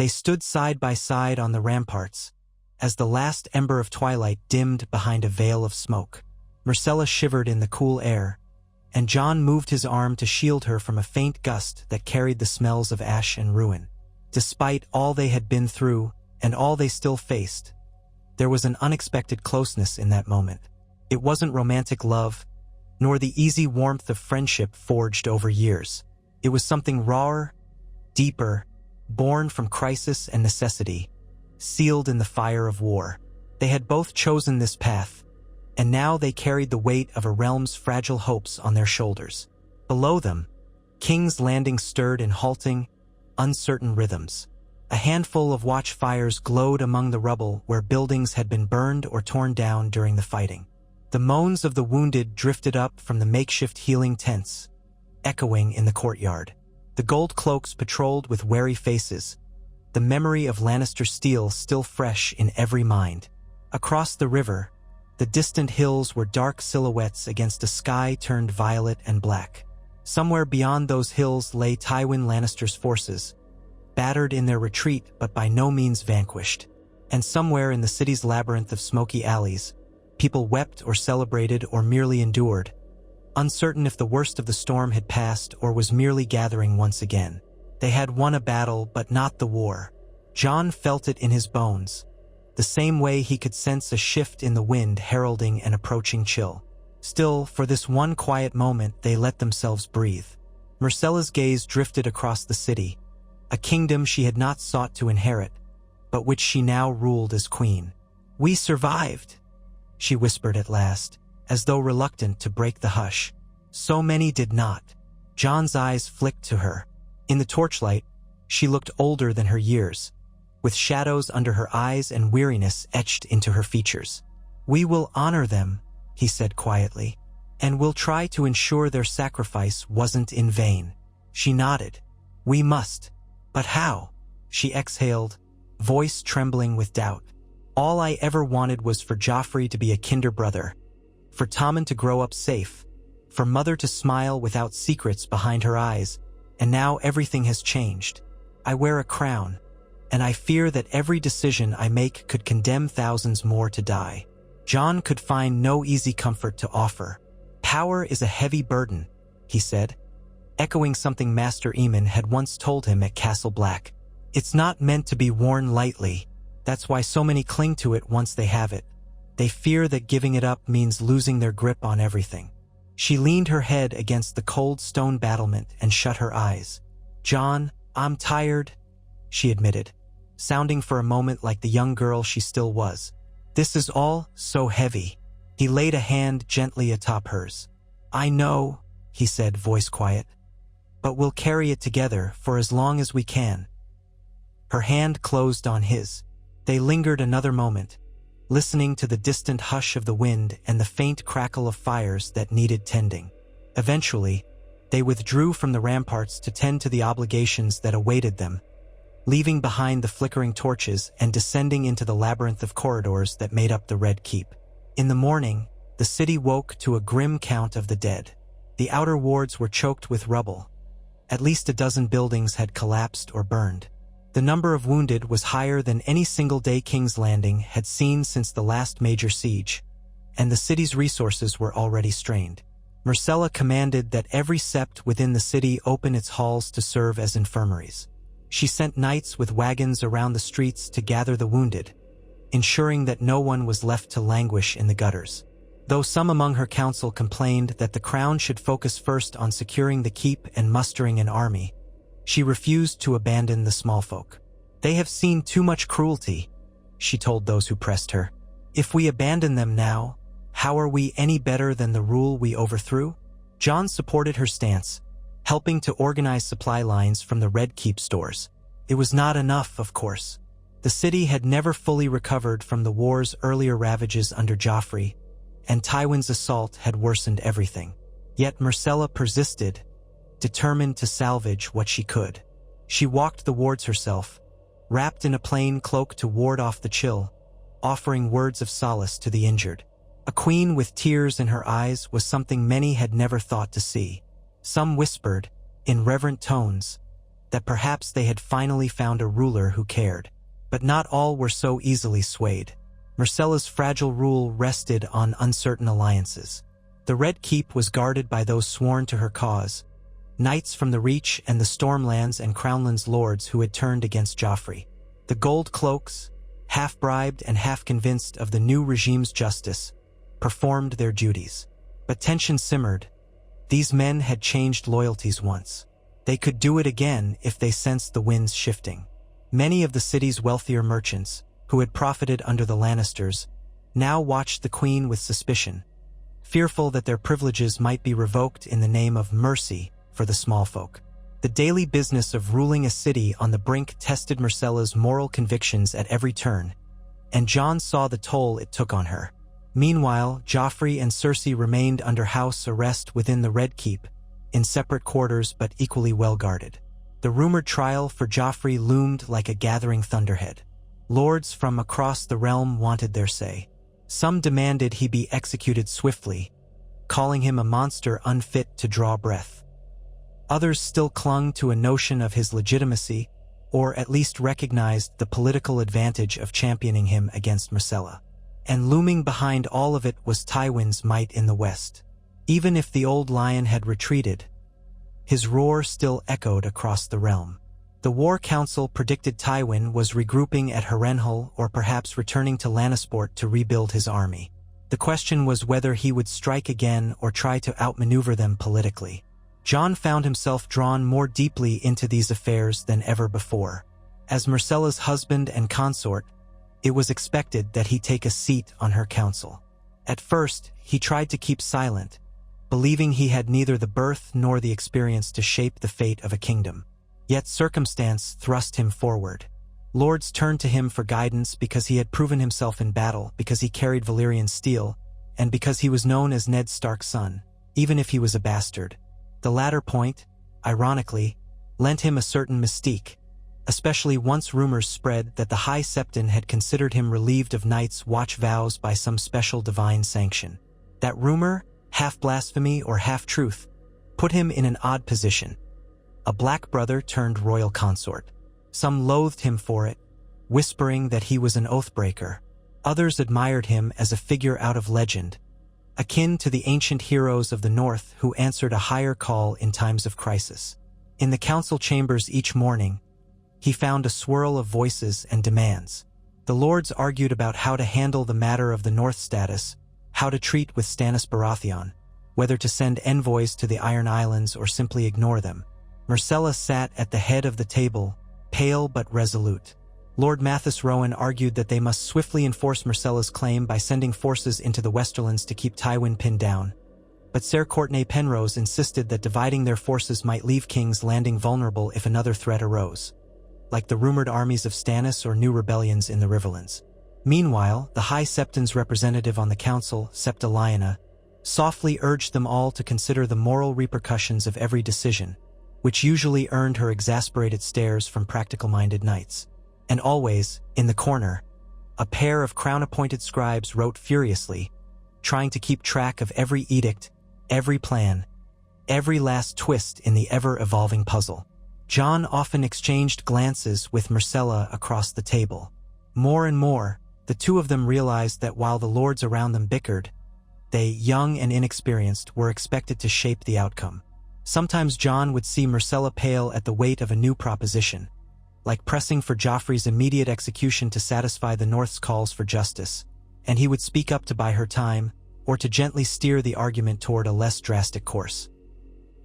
They stood side by side on the ramparts, as the last ember of twilight dimmed behind a veil of smoke. Myrcella shivered in the cool air, and Jon moved his arm to shield her from a faint gust that carried the smells of ash and ruin. Despite all they had been through, and all they still faced, there was an unexpected closeness in that moment. It wasn't romantic love, nor the easy warmth of friendship forged over years. It was something rawer, deeper, born from crisis and necessity, sealed in the fire of war. They had both chosen this path, and now they carried the weight of a realm's fragile hopes on their shoulders. Below them, King's Landing stirred in halting, uncertain rhythms. A handful of watchfires glowed among the rubble where buildings had been burned or torn down during the fighting. The moans of the wounded drifted up from the makeshift healing tents, echoing in the courtyard. The gold cloaks patrolled with wary faces, the memory of Lannister steel still fresh in every mind. Across the river, the distant hills were dark silhouettes against a sky turned violet and black. Somewhere beyond those hills lay Tywin Lannister's forces, battered in their retreat but by no means vanquished. And somewhere in the city's labyrinth of smoky alleys, people wept or celebrated or merely endured, uncertain if the worst of the storm had passed or was merely gathering once again. They had won a battle, but not the war. Jon felt it in his bones, the same way he could sense a shift in the wind heralding an approaching chill. Still, for this one quiet moment, they let themselves breathe. Myrcella's gaze drifted across the city, a kingdom she had not sought to inherit, but which she now ruled as queen. "We survived," she whispered at last, as though reluctant to break the hush. So many did not. Jon's eyes flicked to her. In the torchlight, she looked older than her years, with shadows under her eyes and weariness etched into her features. "We will honor them," he said quietly, "and we'll try to ensure their sacrifice wasn't in vain." She nodded. "We must. But how?" She exhaled, voice trembling with doubt. "All I ever wanted was for Joffrey to be a kinder brother, for Tommen to grow up safe, for Mother to smile without secrets behind her eyes, and now everything has changed. I wear a crown, and I fear that every decision I make could condemn thousands more to die." Jon could find no easy comfort to offer. "Power is a heavy burden," he said, echoing something Master Aemon had once told him at Castle Black. "It's not meant to be worn lightly. That's why so many cling to it once they have it. They fear that giving it up means losing their grip on everything." She leaned her head against the cold stone battlement and shut her eyes. "Jon, I'm tired," she admitted, sounding for a moment like the young girl she still was. "This is all so heavy." He laid a hand gently atop hers. "I know," he said, voice quiet, "but we'll carry it together for as long as we can." Her hand closed on his. They lingered another moment, listening to the distant hush of the wind and the faint crackle of fires that needed tending. Eventually, they withdrew from the ramparts to tend to the obligations that awaited them, leaving behind the flickering torches and descending into the labyrinth of corridors that made up the Red Keep. In the morning, the city woke to a grim count of the dead. The outer wards were choked with rubble. At least a dozen buildings had collapsed or burned. The number of wounded was higher than any single-day King's Landing had seen since the last major siege, and the city's resources were already strained. Myrcella commanded that every sept within the city open its halls to serve as infirmaries. She sent knights with wagons around the streets to gather the wounded, ensuring that no one was left to languish in the gutters. Though some among her council complained that the crown should focus first on securing the keep and mustering an army, she refused to abandon the small folk. "They have seen too much cruelty," she told those who pressed her. "If we abandon them now, how are we any better than the rule we overthrew?" Jon supported her stance, helping to organize supply lines from the Red Keep stores. It was not enough, of course. The city had never fully recovered from the war's earlier ravages under Joffrey, and Tywin's assault had worsened everything. Yet Myrcella persisted, determined to salvage what she could. She walked the wards herself, wrapped in a plain cloak to ward off the chill, offering words of solace to the injured. A queen with tears in her eyes was something many had never thought to see. Some whispered, in reverent tones, that perhaps they had finally found a ruler who cared. But not all were so easily swayed. Myrcella's fragile rule rested on uncertain alliances. The Red Keep was guarded by those sworn to her cause, knights from the Reach and the Stormlands and Crownlands lords who had turned against Joffrey. The Gold Cloaks, half-bribed and half-convinced of the new regime's justice, performed their duties. But tension simmered. These men had changed loyalties once. They could do it again if they sensed the winds shifting. Many of the city's wealthier merchants, who had profited under the Lannisters, now watched the Queen with suspicion, fearful that their privileges might be revoked in the name of mercy for the small folk. The daily business of ruling a city on the brink tested Myrcella's moral convictions at every turn, and Jon saw the toll it took on her. Meanwhile, Joffrey and Cersei remained under house arrest within the Red Keep, in separate quarters but equally well guarded. The rumored trial for Joffrey loomed like a gathering thunderhead. Lords from across the realm wanted their say. Some demanded he be executed swiftly, calling him a monster unfit to draw breath. Others still clung to a notion of his legitimacy, or at least recognized the political advantage of championing him against Myrcella. And looming behind all of it was Tywin's might in the west. Even if the old lion had retreated, his roar still echoed across the realm. The War Council predicted Tywin was regrouping at Harrenhal or perhaps returning to Lannisport to rebuild his army. The question was whether he would strike again or try to outmaneuver them politically. Jon found himself drawn more deeply into these affairs than ever before. As Myrcella's husband and consort, it was expected that he take a seat on her council. At first, he tried to keep silent, believing he had neither the birth nor the experience to shape the fate of a kingdom. Yet circumstance thrust him forward. Lords turned to him for guidance because he had proven himself in battle, because he carried Valyrian steel, and because he was known as Ned Stark's son, even if he was a bastard. The latter point, ironically, lent him a certain mystique, especially once rumors spread that the High Septon had considered him relieved of Night's Watch vows by some special divine sanction. That rumor, half blasphemy or half truth, put him in an odd position. A black brother turned royal consort. Some loathed him for it, whispering that he was an oathbreaker. Others admired him as a figure out of legend, akin to the ancient heroes of the North who answered a higher call in times of crisis. In the council chambers each morning, he found a swirl of voices and demands. The lords argued about how to handle the matter of the North status, how to treat with Stannis Baratheon, whether to send envoys to the Iron Islands or simply ignore them. Myrcella sat at the head of the table, pale but resolute. Lord Mathis Rowan argued that they must swiftly enforce Myrcella's claim by sending forces into the Westerlands to keep Tywin pinned down. But Ser Courtenay Penrose insisted that dividing their forces might leave King's Landing vulnerable if another threat arose, like the rumored armies of Stannis or new rebellions in the Riverlands. Meanwhile, the High Septon's representative on the council, Septa Lyanna, softly urged them all to consider the moral repercussions of every decision, which usually earned her exasperated stares from practical-minded knights. And always, in the corner, a pair of crown-appointed scribes wrote furiously, trying to keep track of every edict, every plan, every last twist in the ever-evolving puzzle. Jon often exchanged glances with Myrcella across the table. More and more, the two of them realized that while the lords around them bickered, they, young and inexperienced, were expected to shape the outcome. Sometimes Jon would see Myrcella pale at the weight of a new proposition, like pressing for Joffrey's immediate execution to satisfy the North's calls for justice, and he would speak up to buy her time, or to gently steer the argument toward a less drastic course.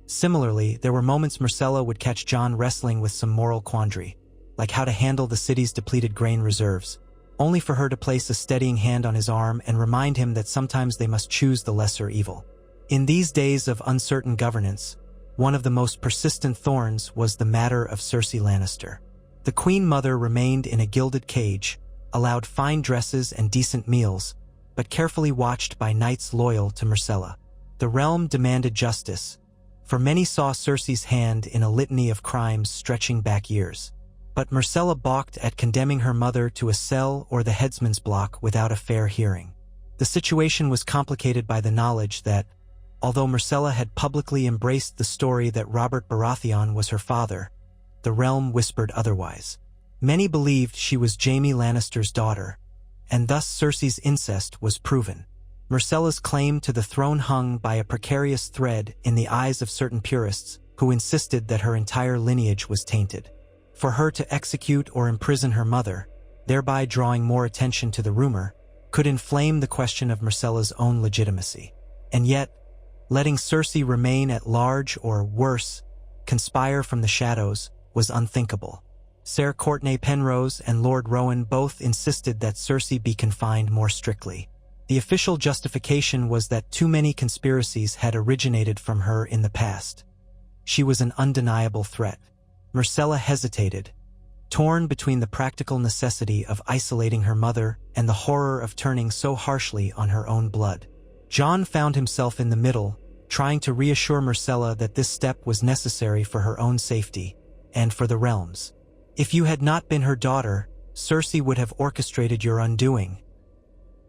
Similarly, there were moments Myrcella would catch Jon wrestling with some moral quandary, like how to handle the city's depleted grain reserves, only for her to place a steadying hand on his arm and remind him that sometimes they must choose the lesser evil. In these days of uncertain governance, one of the most persistent thorns was the matter of Cersei Lannister. The Queen Mother remained in a gilded cage, allowed fine dresses and decent meals, but carefully watched by knights loyal to Myrcella. The realm demanded justice, for many saw Cersei's hand in a litany of crimes stretching back years. But Myrcella balked at condemning her mother to a cell or the headsman's block without a fair hearing. The situation was complicated by the knowledge that, although Myrcella had publicly embraced the story that Robert Baratheon was her father, the realm whispered otherwise. Many believed she was Jaime Lannister's daughter, and thus Cersei's incest was proven. Myrcella's claim to the throne hung by a precarious thread in the eyes of certain purists who insisted that her entire lineage was tainted. For her to execute or imprison her mother, thereby drawing more attention to the rumor, could inflame the question of Myrcella's own legitimacy. And yet, letting Cersei remain at large or, worse, conspire from the shadows was unthinkable. Ser Courtenay Penrose and Lord Rowan both insisted that Cersei be confined more strictly. The official justification was that too many conspiracies had originated from her in the past. She was an undeniable threat. Myrcella hesitated, torn between the practical necessity of isolating her mother and the horror of turning so harshly on her own blood. Jon found himself in the middle, trying to reassure Myrcella that this step was necessary for her own safety and for the realm's. If you had not been her daughter, Cersei would have orchestrated your undoing,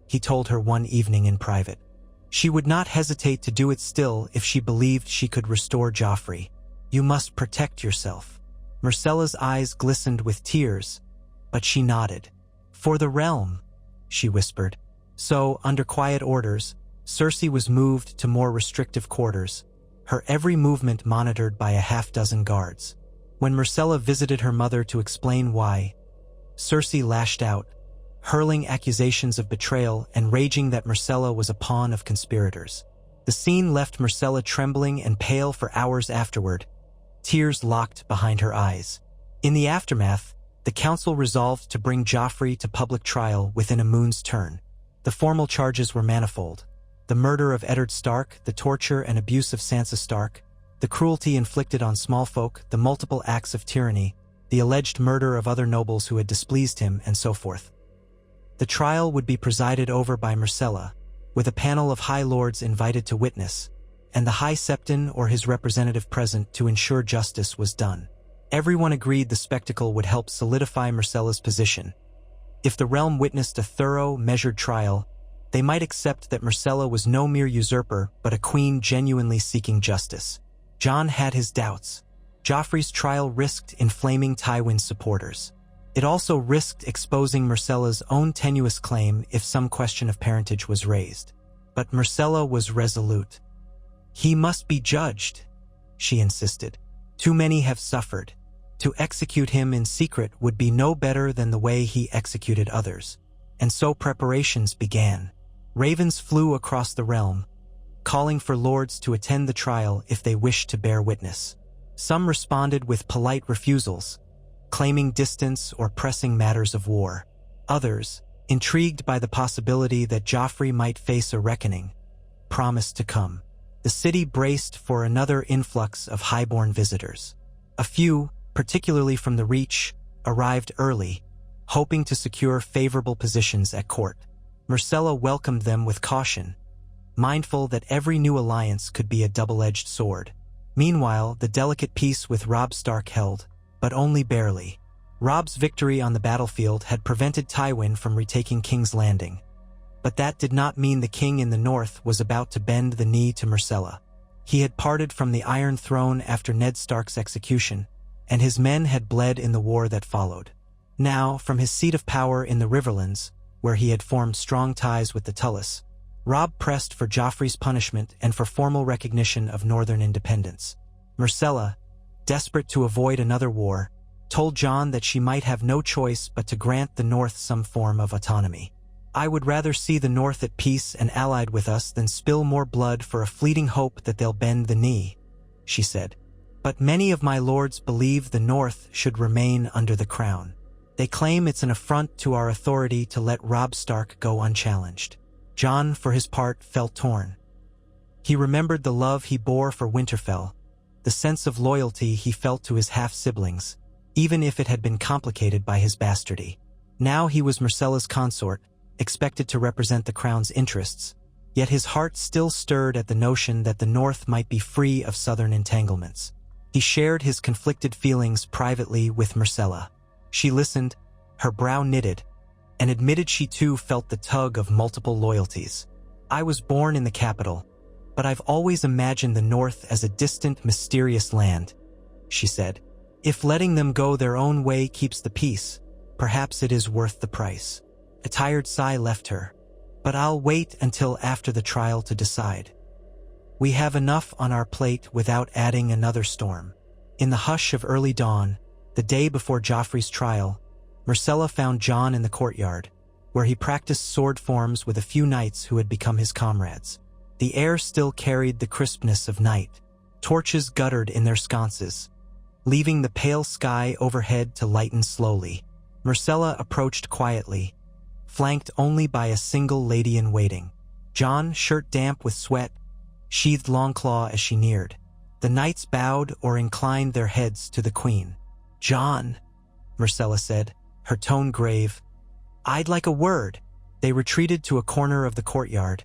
he told her one evening in private. She would not hesitate to do it still if she believed she could restore Joffrey. You must protect yourself. Myrcella's eyes glistened with tears, but she nodded. For the realm, she whispered. So, under quiet orders, Cersei was moved to more restrictive quarters, her every movement monitored by a half-dozen guards. When Myrcella visited her mother to explain why, Cersei lashed out, hurling accusations of betrayal and raging that Myrcella was a pawn of conspirators. The scene left Myrcella trembling and pale for hours afterward, tears locked behind her eyes. In the aftermath, the council resolved to bring Joffrey to public trial within a moon's turn. The formal charges were manifold: the murder of Eddard Stark, the torture and abuse of Sansa Stark, the cruelty inflicted on small folk, the multiple acts of tyranny, the alleged murder of other nobles who had displeased him, and so forth. The trial would be presided over by Myrcella, with a panel of High Lords invited to witness, and the High Septon or his representative present to ensure justice was done. Everyone agreed the spectacle would help solidify Myrcella's position. If the realm witnessed a thorough, measured trial, they might accept that Myrcella was no mere usurper but a queen genuinely seeking justice. Jon had his doubts. Joffrey's trial risked inflaming Tywin's supporters. It also risked exposing Myrcella's own tenuous claim if some question of parentage was raised. But Myrcella was resolute. He must be judged, she insisted. Too many have suffered. To execute him in secret would be no better than the way he executed others. And so preparations began. Ravens flew across the realm, calling for lords to attend the trial if they wished to bear witness. Some responded with polite refusals, claiming distance or pressing matters of war. Others, intrigued by the possibility that Joffrey might face a reckoning, promised to come. The city braced for another influx of highborn visitors. A few, particularly from the Reach, arrived early, hoping to secure favorable positions at court. Myrcella welcomed them with caution, mindful that every new alliance could be a double-edged sword. Meanwhile, the delicate peace with Robb Stark held, but only barely. Robb's victory on the battlefield had prevented Tywin from retaking King's Landing. But that did not mean the king in the north was about to bend the knee to Myrcella. He had parted from the Iron Throne after Ned Stark's execution, and his men had bled in the war that followed. Now, from his seat of power in the Riverlands, where he had formed strong ties with the Tullis, Robb pressed for Joffrey's punishment and for formal recognition of northern independence. Myrcella, desperate to avoid another war, told Jon that she might have no choice but to grant the North some form of autonomy. I would rather see the North at peace and allied with us than spill more blood for a fleeting hope that they'll bend the knee, she said. But many of my lords believe the North should remain under the crown. They claim it's an affront to our authority to let Robb Stark go unchallenged. Jon, for his part, felt torn. He remembered the love he bore for Winterfell, the sense of loyalty he felt to his half-siblings, even if it had been complicated by his bastardy. Now he was Myrcella's consort, expected to represent the crown's interests, yet his heart still stirred at the notion that the North might be free of southern entanglements. He shared his conflicted feelings privately with Myrcella. She listened, her brow knitted, and admitted she too felt the tug of multiple loyalties. I was born in the capital, but I've always imagined the North as a distant, mysterious land, she said. If letting them go their own way keeps the peace, perhaps it is worth the price. A tired sigh left her. But I'll wait until after the trial to decide. We have enough on our plate without adding another storm. In the hush of early dawn, the day before Joffrey's trial, Myrcella found Jon in the courtyard, where he practiced sword forms with a few knights who had become his comrades. The air still carried the crispness of night. Torches guttered in their sconces, leaving the pale sky overhead to lighten slowly. Myrcella approached quietly, flanked only by a single lady-in-waiting. Jon, shirt damp with sweat, sheathed Longclaw as she neared. The knights bowed or inclined their heads to the queen. "Jon," Myrcella said, her tone grave, "I'd like a word." They retreated to a corner of the courtyard,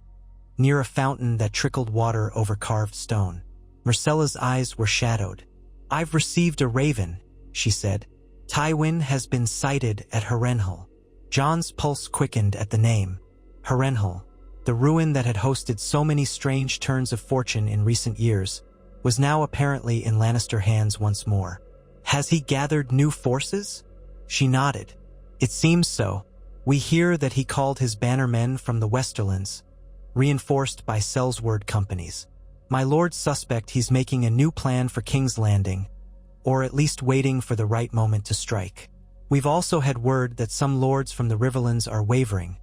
near a fountain that trickled water over carved stone. Myrcella's eyes were shadowed. "I've received a raven," she said. "Tywin has been sighted at Harrenhal." Jon's pulse quickened at the name. Harrenhal, the ruin that had hosted so many strange turns of fortune in recent years, was now apparently in Lannister hands once more. "Has he gathered new forces?" She nodded. "It seems so. We hear that he called his bannermen from the Westerlands, reinforced by Sellsword companies. My lord suspect he's making a new plan for King's Landing, or at least waiting for the right moment to strike. We've also had word that some lords from the Riverlands are wavering,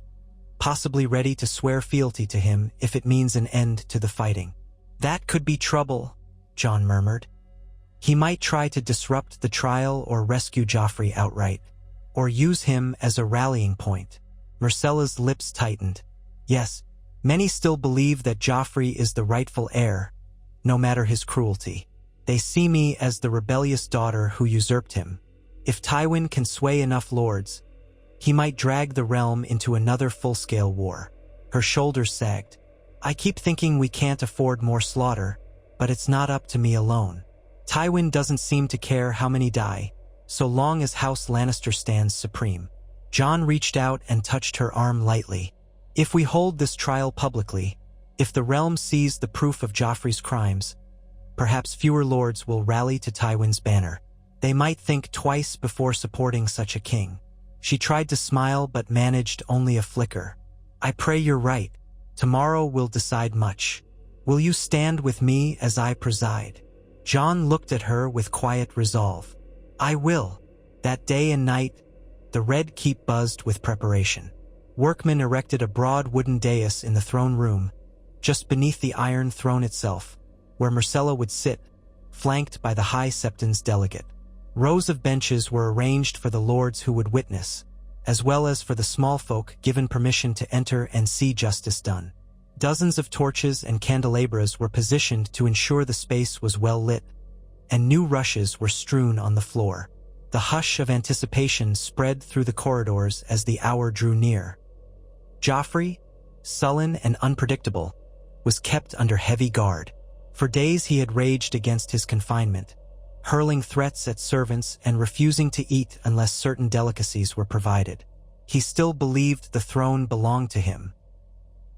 possibly ready to swear fealty to him if it means an end to the fighting." "That could be trouble," Jon murmured. "He might try to disrupt the trial or rescue Joffrey outright, or use him as a rallying point." Myrcella's lips tightened. "Yes, many still believe that Joffrey is the rightful heir, no matter his cruelty. They see me as the rebellious daughter who usurped him. If Tywin can sway enough lords, he might drag the realm into another full-scale war." Her shoulders sagged. "I keep thinking we can't afford more slaughter, but it's not up to me alone. Tywin doesn't seem to care how many die, so long as House Lannister stands supreme." Jon reached out and touched her arm lightly. "If we hold this trial publicly, if the realm sees the proof of Joffrey's crimes, perhaps fewer lords will rally to Tywin's banner. They might think twice before supporting such a king." She tried to smile but managed only a flicker. "I pray you're right. Tomorrow will decide much. Will you stand with me as I preside?" Jon looked at her with quiet resolve. "I will." That day and night, the Red Keep buzzed with preparation. Workmen erected a broad wooden dais in the throne room, just beneath the Iron Throne itself, where Myrcella would sit, flanked by the High Septon's delegate. Rows of benches were arranged for the lords who would witness, as well as for the small folk given permission to enter and see justice done. Dozens of torches and candelabras were positioned to ensure the space was well lit, and new rushes were strewn on the floor. The hush of anticipation spread through the corridors as the hour drew near. Joffrey, sullen and unpredictable, was kept under heavy guard. For days he had raged against his confinement, hurling threats at servants and refusing to eat unless certain delicacies were provided. He still believed the throne belonged to him.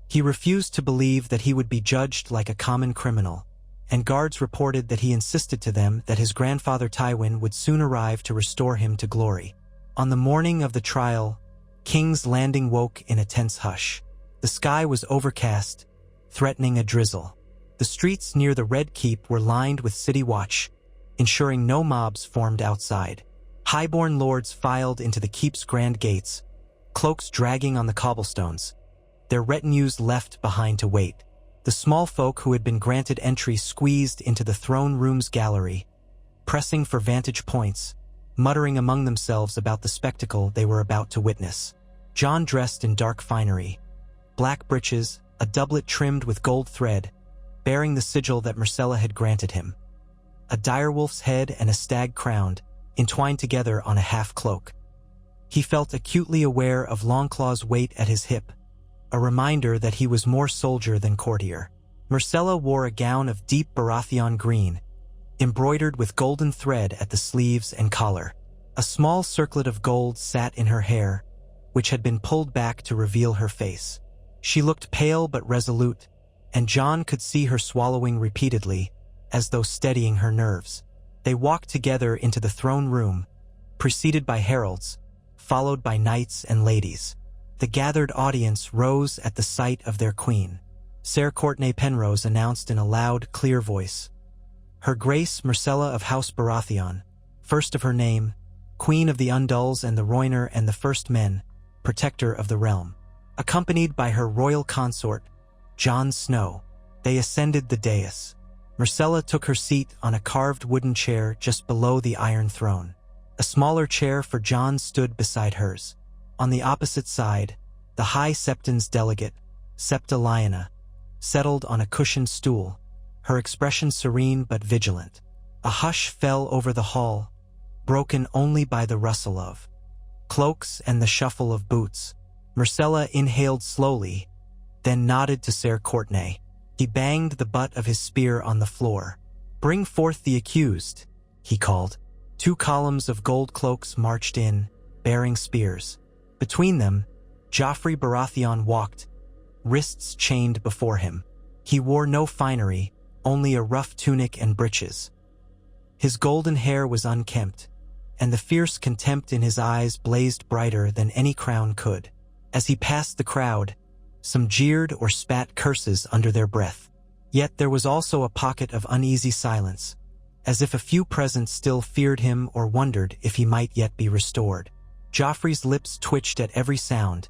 He refused to believe that he would be judged like a common criminal, and guards reported that he insisted to them that his grandfather Tywin would soon arrive to restore him to glory. On the morning of the trial, King's Landing woke in a tense hush. The sky was overcast, threatening a drizzle. The streets near the Red Keep were lined with city watch, ensuring no mobs formed outside. Highborn lords filed into the keep's grand gates, cloaks dragging on the cobblestones, their retinues left behind to wait. The small folk who had been granted entry squeezed into the throne room's gallery, pressing for vantage points, muttering among themselves about the spectacle they were about to witness. Jon dressed in dark finery, black breeches, a doublet trimmed with gold thread, bearing the sigil that Myrcella had granted him. A direwolf's head and a stag crowned, entwined together on a half-cloak. He felt acutely aware of Longclaw's weight at his hip, a reminder that he was more soldier than courtier. Myrcella wore a gown of deep Baratheon green, embroidered with golden thread at the sleeves and collar. A small circlet of gold sat in her hair, which had been pulled back to reveal her face. She looked pale but resolute, and Jon could see her swallowing repeatedly, as though steadying her nerves. They walked together into the throne room, preceded by heralds, followed by knights and ladies. The gathered audience rose at the sight of their queen. Ser Courtenay Penrose announced in a loud, clear voice, "Her Grace Myrcella of House Baratheon, first of her name, Queen of the Undulls and the Royner and the First Men, Protector of the Realm." Accompanied by her royal consort, Jon Snow, they ascended the dais. Myrcella took her seat on a carved wooden chair just below the Iron Throne. A smaller chair for Jon stood beside hers. On the opposite side, the High Septon's delegate, Septa Lyanna, settled on a cushioned stool, her expression serene but vigilant. A hush fell over the hall, broken only by the rustle of cloaks and the shuffle of boots. Myrcella inhaled slowly, then nodded to Ser Courtenay. He banged the butt of his spear on the floor. "Bring forth the accused," he called. 2 columns of gold cloaks marched in, bearing spears. Between them, Joffrey Baratheon walked, wrists chained before him. He wore no finery, only a rough tunic and breeches. His golden hair was unkempt, and the fierce contempt in his eyes blazed brighter than any crown could. As he passed the crowd, some jeered or spat curses under their breath. Yet there was also a pocket of uneasy silence, as if a few present still feared him or wondered if he might yet be restored. Joffrey's lips twitched at every sound,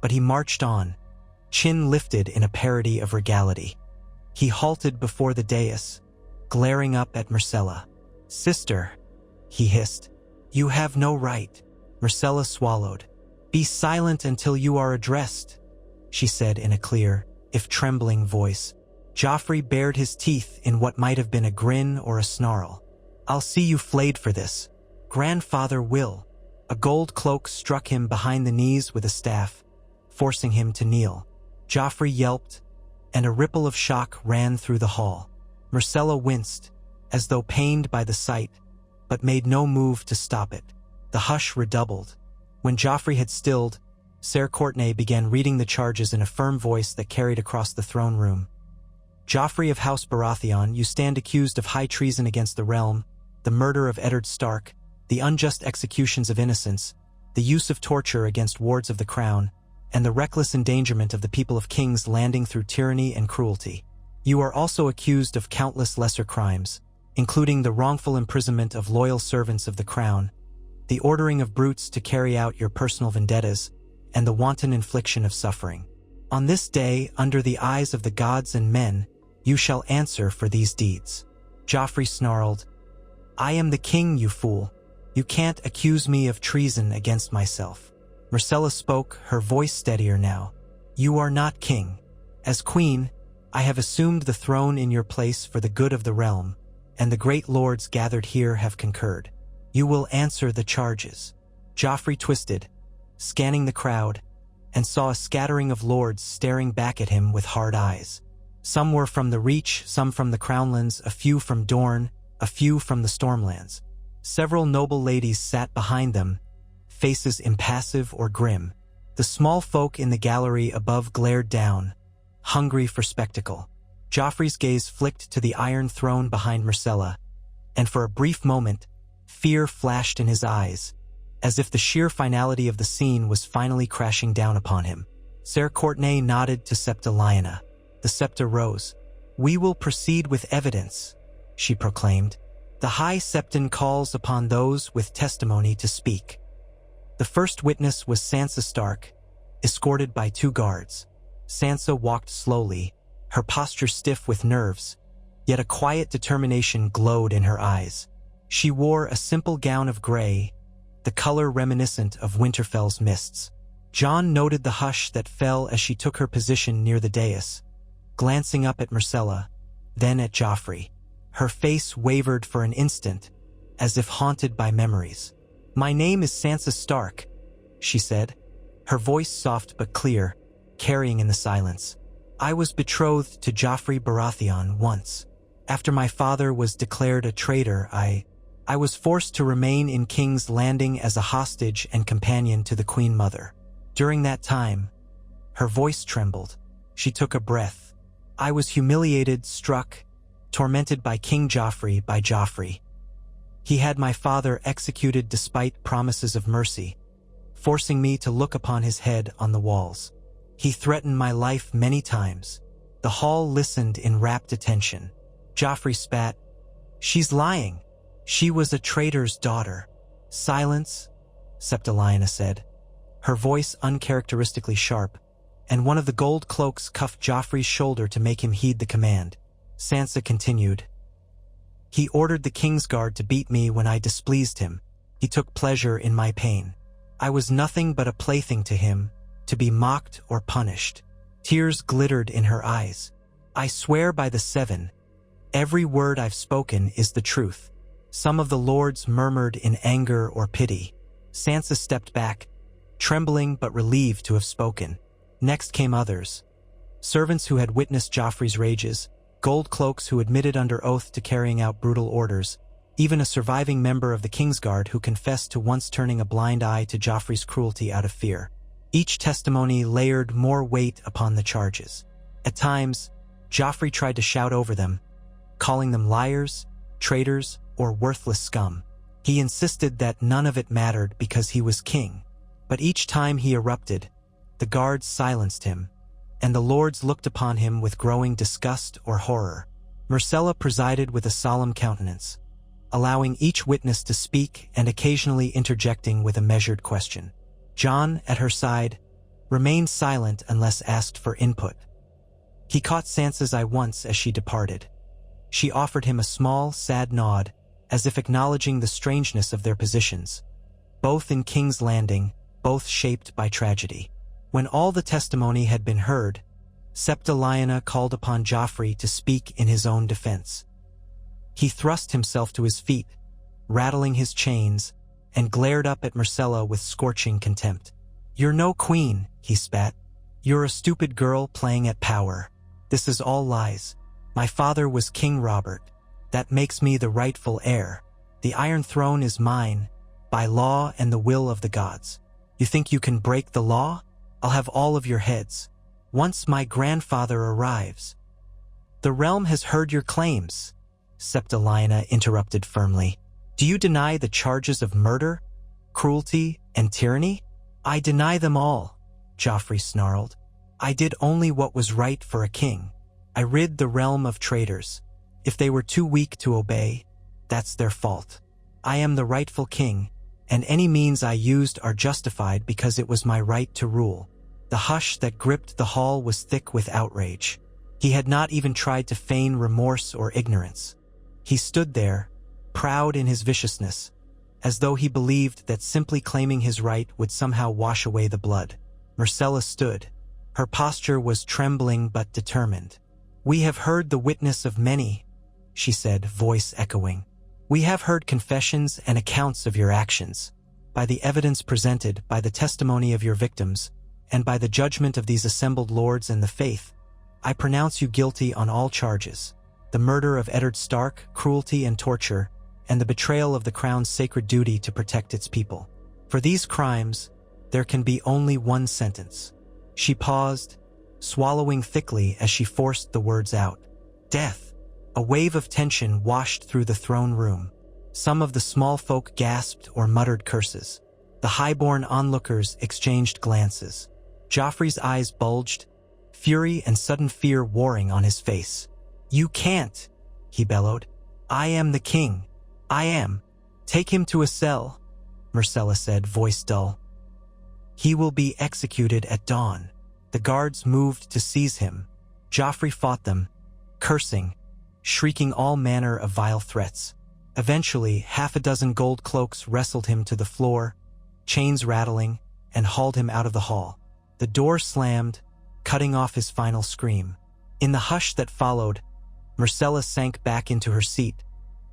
but he marched on, chin lifted in a parody of regality. He halted before the dais, glaring up at Myrcella. "Sister," he hissed, "you have no right." Myrcella swallowed. "Be silent until you are addressed," she said in a clear, if trembling voice. Joffrey bared his teeth in what might have been a grin or a snarl. "I'll see you flayed for this. Grandfather will." A gold cloak struck him behind the knees with a staff, forcing him to kneel. Joffrey yelped, and a ripple of shock ran through the hall. Myrcella winced, as though pained by the sight, but made no move to stop it. The hush redoubled. When Joffrey had stilled, Ser Courtenay began reading the charges in a firm voice that carried across the throne room. "Joffrey of House Baratheon, you stand accused of high treason against the realm, the murder of Eddard Stark, the unjust executions of innocents, the use of torture against wards of the crown, and the reckless endangerment of the people of King's Landing through tyranny and cruelty. You are also accused of countless lesser crimes, including the wrongful imprisonment of loyal servants of the crown, the ordering of brutes to carry out your personal vendettas, and the wanton infliction of suffering. On this day, under the eyes of the gods and men, you shall answer for these deeds." Joffrey snarled, "I am the king, you fool. You can't accuse me of treason against myself." Myrcella spoke, her voice steadier now. "You are not king. As queen, I have assumed the throne in your place for the good of the realm, and the great lords gathered here have concurred. You will answer the charges." Joffrey twisted, scanning the crowd, and saw a scattering of lords staring back at him with hard eyes. Some were from the Reach, some from the Crownlands, a few from Dorne, a few from the Stormlands. Several noble ladies sat behind them, faces impassive or grim. The small folk in the gallery above glared down, hungry for spectacle. Joffrey's gaze flicked to the Iron Throne behind Myrcella, and for a brief moment, fear flashed in his eyes, as if the sheer finality of the scene was finally crashing down upon him. Ser Courtenay nodded to Septa Lyanna. The Septa rose. "We will proceed with evidence," she proclaimed. "The High Septon calls upon those with testimony to speak." The first witness was Sansa Stark, escorted by 2 guards. Sansa walked slowly, her posture stiff with nerves, yet a quiet determination glowed in her eyes. She wore a simple gown of gray, the color reminiscent of Winterfell's mists. Jon noted the hush that fell as she took her position near the dais, glancing up at Myrcella, then at Joffrey. Her face wavered for an instant, as if haunted by memories. "My name is Sansa Stark," she said, her voice soft but clear, carrying in the silence. "I was betrothed to Joffrey Baratheon once. After my father was declared a traitor, I was forced to remain in King's Landing as a hostage and companion to the Queen Mother. During that time," her voice trembled. She took a breath. "I was humiliated, struck, tormented by King Joffrey, by Joffrey. He had my father executed despite promises of mercy, forcing me to look upon his head on the walls. He threatened my life many times. The hall listened in rapt attention. Joffrey spat. She's lying. She was a traitor's daughter. Silence, Septa said, her voice uncharacteristically sharp, and one of the gold cloaks cuffed Joffrey's shoulder to make him heed the command. Sansa continued. He ordered the Kingsguard to beat me when I displeased him. He took pleasure in my pain. I was nothing but a plaything to him, to be mocked or punished. Tears glittered in her eyes. I swear by the Seven, every word I've spoken is the truth. Some of the lords murmured in anger or pity. Sansa stepped back, trembling but relieved to have spoken. Next came others. Servants who had witnessed Joffrey's rages, gold cloaks who admitted under oath to carrying out brutal orders, even a surviving member of the Kingsguard who confessed to once turning a blind eye to Joffrey's cruelty out of fear. Each testimony layered more weight upon the charges. At times, Joffrey tried to shout over them, calling them liars, traitors, or worthless scum. He insisted that none of it mattered because he was king. But each time he erupted, the guards silenced him, and the lords looked upon him with growing disgust or horror. Myrcella presided with a solemn countenance, allowing each witness to speak and occasionally interjecting with a measured question. Jon, at her side, remained silent unless asked for input. He caught Sansa's eye once as she departed. She offered him a small, sad nod, as if acknowledging the strangeness of their positions, both in King's Landing, both shaped by tragedy. When all the testimony had been heard, Septa called upon Joffrey to speak in his own defense. He thrust himself to his feet, rattling his chains, and glared up at Myrcella with scorching contempt. You're no queen, he spat. You're a stupid girl playing at power. This is all lies. My father was King Robert. That makes me the rightful heir. The Iron Throne is mine, by law and the will of the gods. You think you can break the law? I'll have all of your heads. Once my grandfather arrives. The realm has heard your claims, Septa interrupted firmly. Do you deny the charges of murder, cruelty, and tyranny? I deny them all, Joffrey snarled. I did only what was right for a king. I rid the realm of traitors. If they were too weak to obey, that's their fault. I am the rightful king, and any means I used are justified because it was my right to rule. The hush that gripped the hall was thick with outrage. He had not even tried to feign remorse or ignorance. He stood there, proud in his viciousness, as though he believed that simply claiming his right would somehow wash away the blood. Myrcella stood. Her posture was trembling but determined. We have heard the witness of many, she said, voice echoing. We have heard confessions and accounts of your actions. By the evidence presented, by the testimony of your victims, and by the judgment of these assembled lords and the faith, I pronounce you guilty on all charges. The murder of Eddard Stark, cruelty and torture, and the betrayal of the crown's sacred duty to protect its people. For these crimes, there can be only one sentence. She paused, swallowing thickly as she forced the words out. Death. A wave of tension washed through the throne room. Some of the small folk gasped or muttered curses. The highborn onlookers exchanged glances. Joffrey's eyes bulged, fury and sudden fear warring on his face. You can't, he bellowed. I am the king. I am. Take him to a cell, Myrcella said, voice dull. He will be executed at dawn. The guards moved to seize him. Joffrey fought them, cursing, shrieking all manner of vile threats. Eventually, half a dozen gold cloaks wrestled him to the floor, chains rattling, and hauled him out of the hall. The door slammed, cutting off his final scream. In the hush that followed, Myrcella sank back into her seat,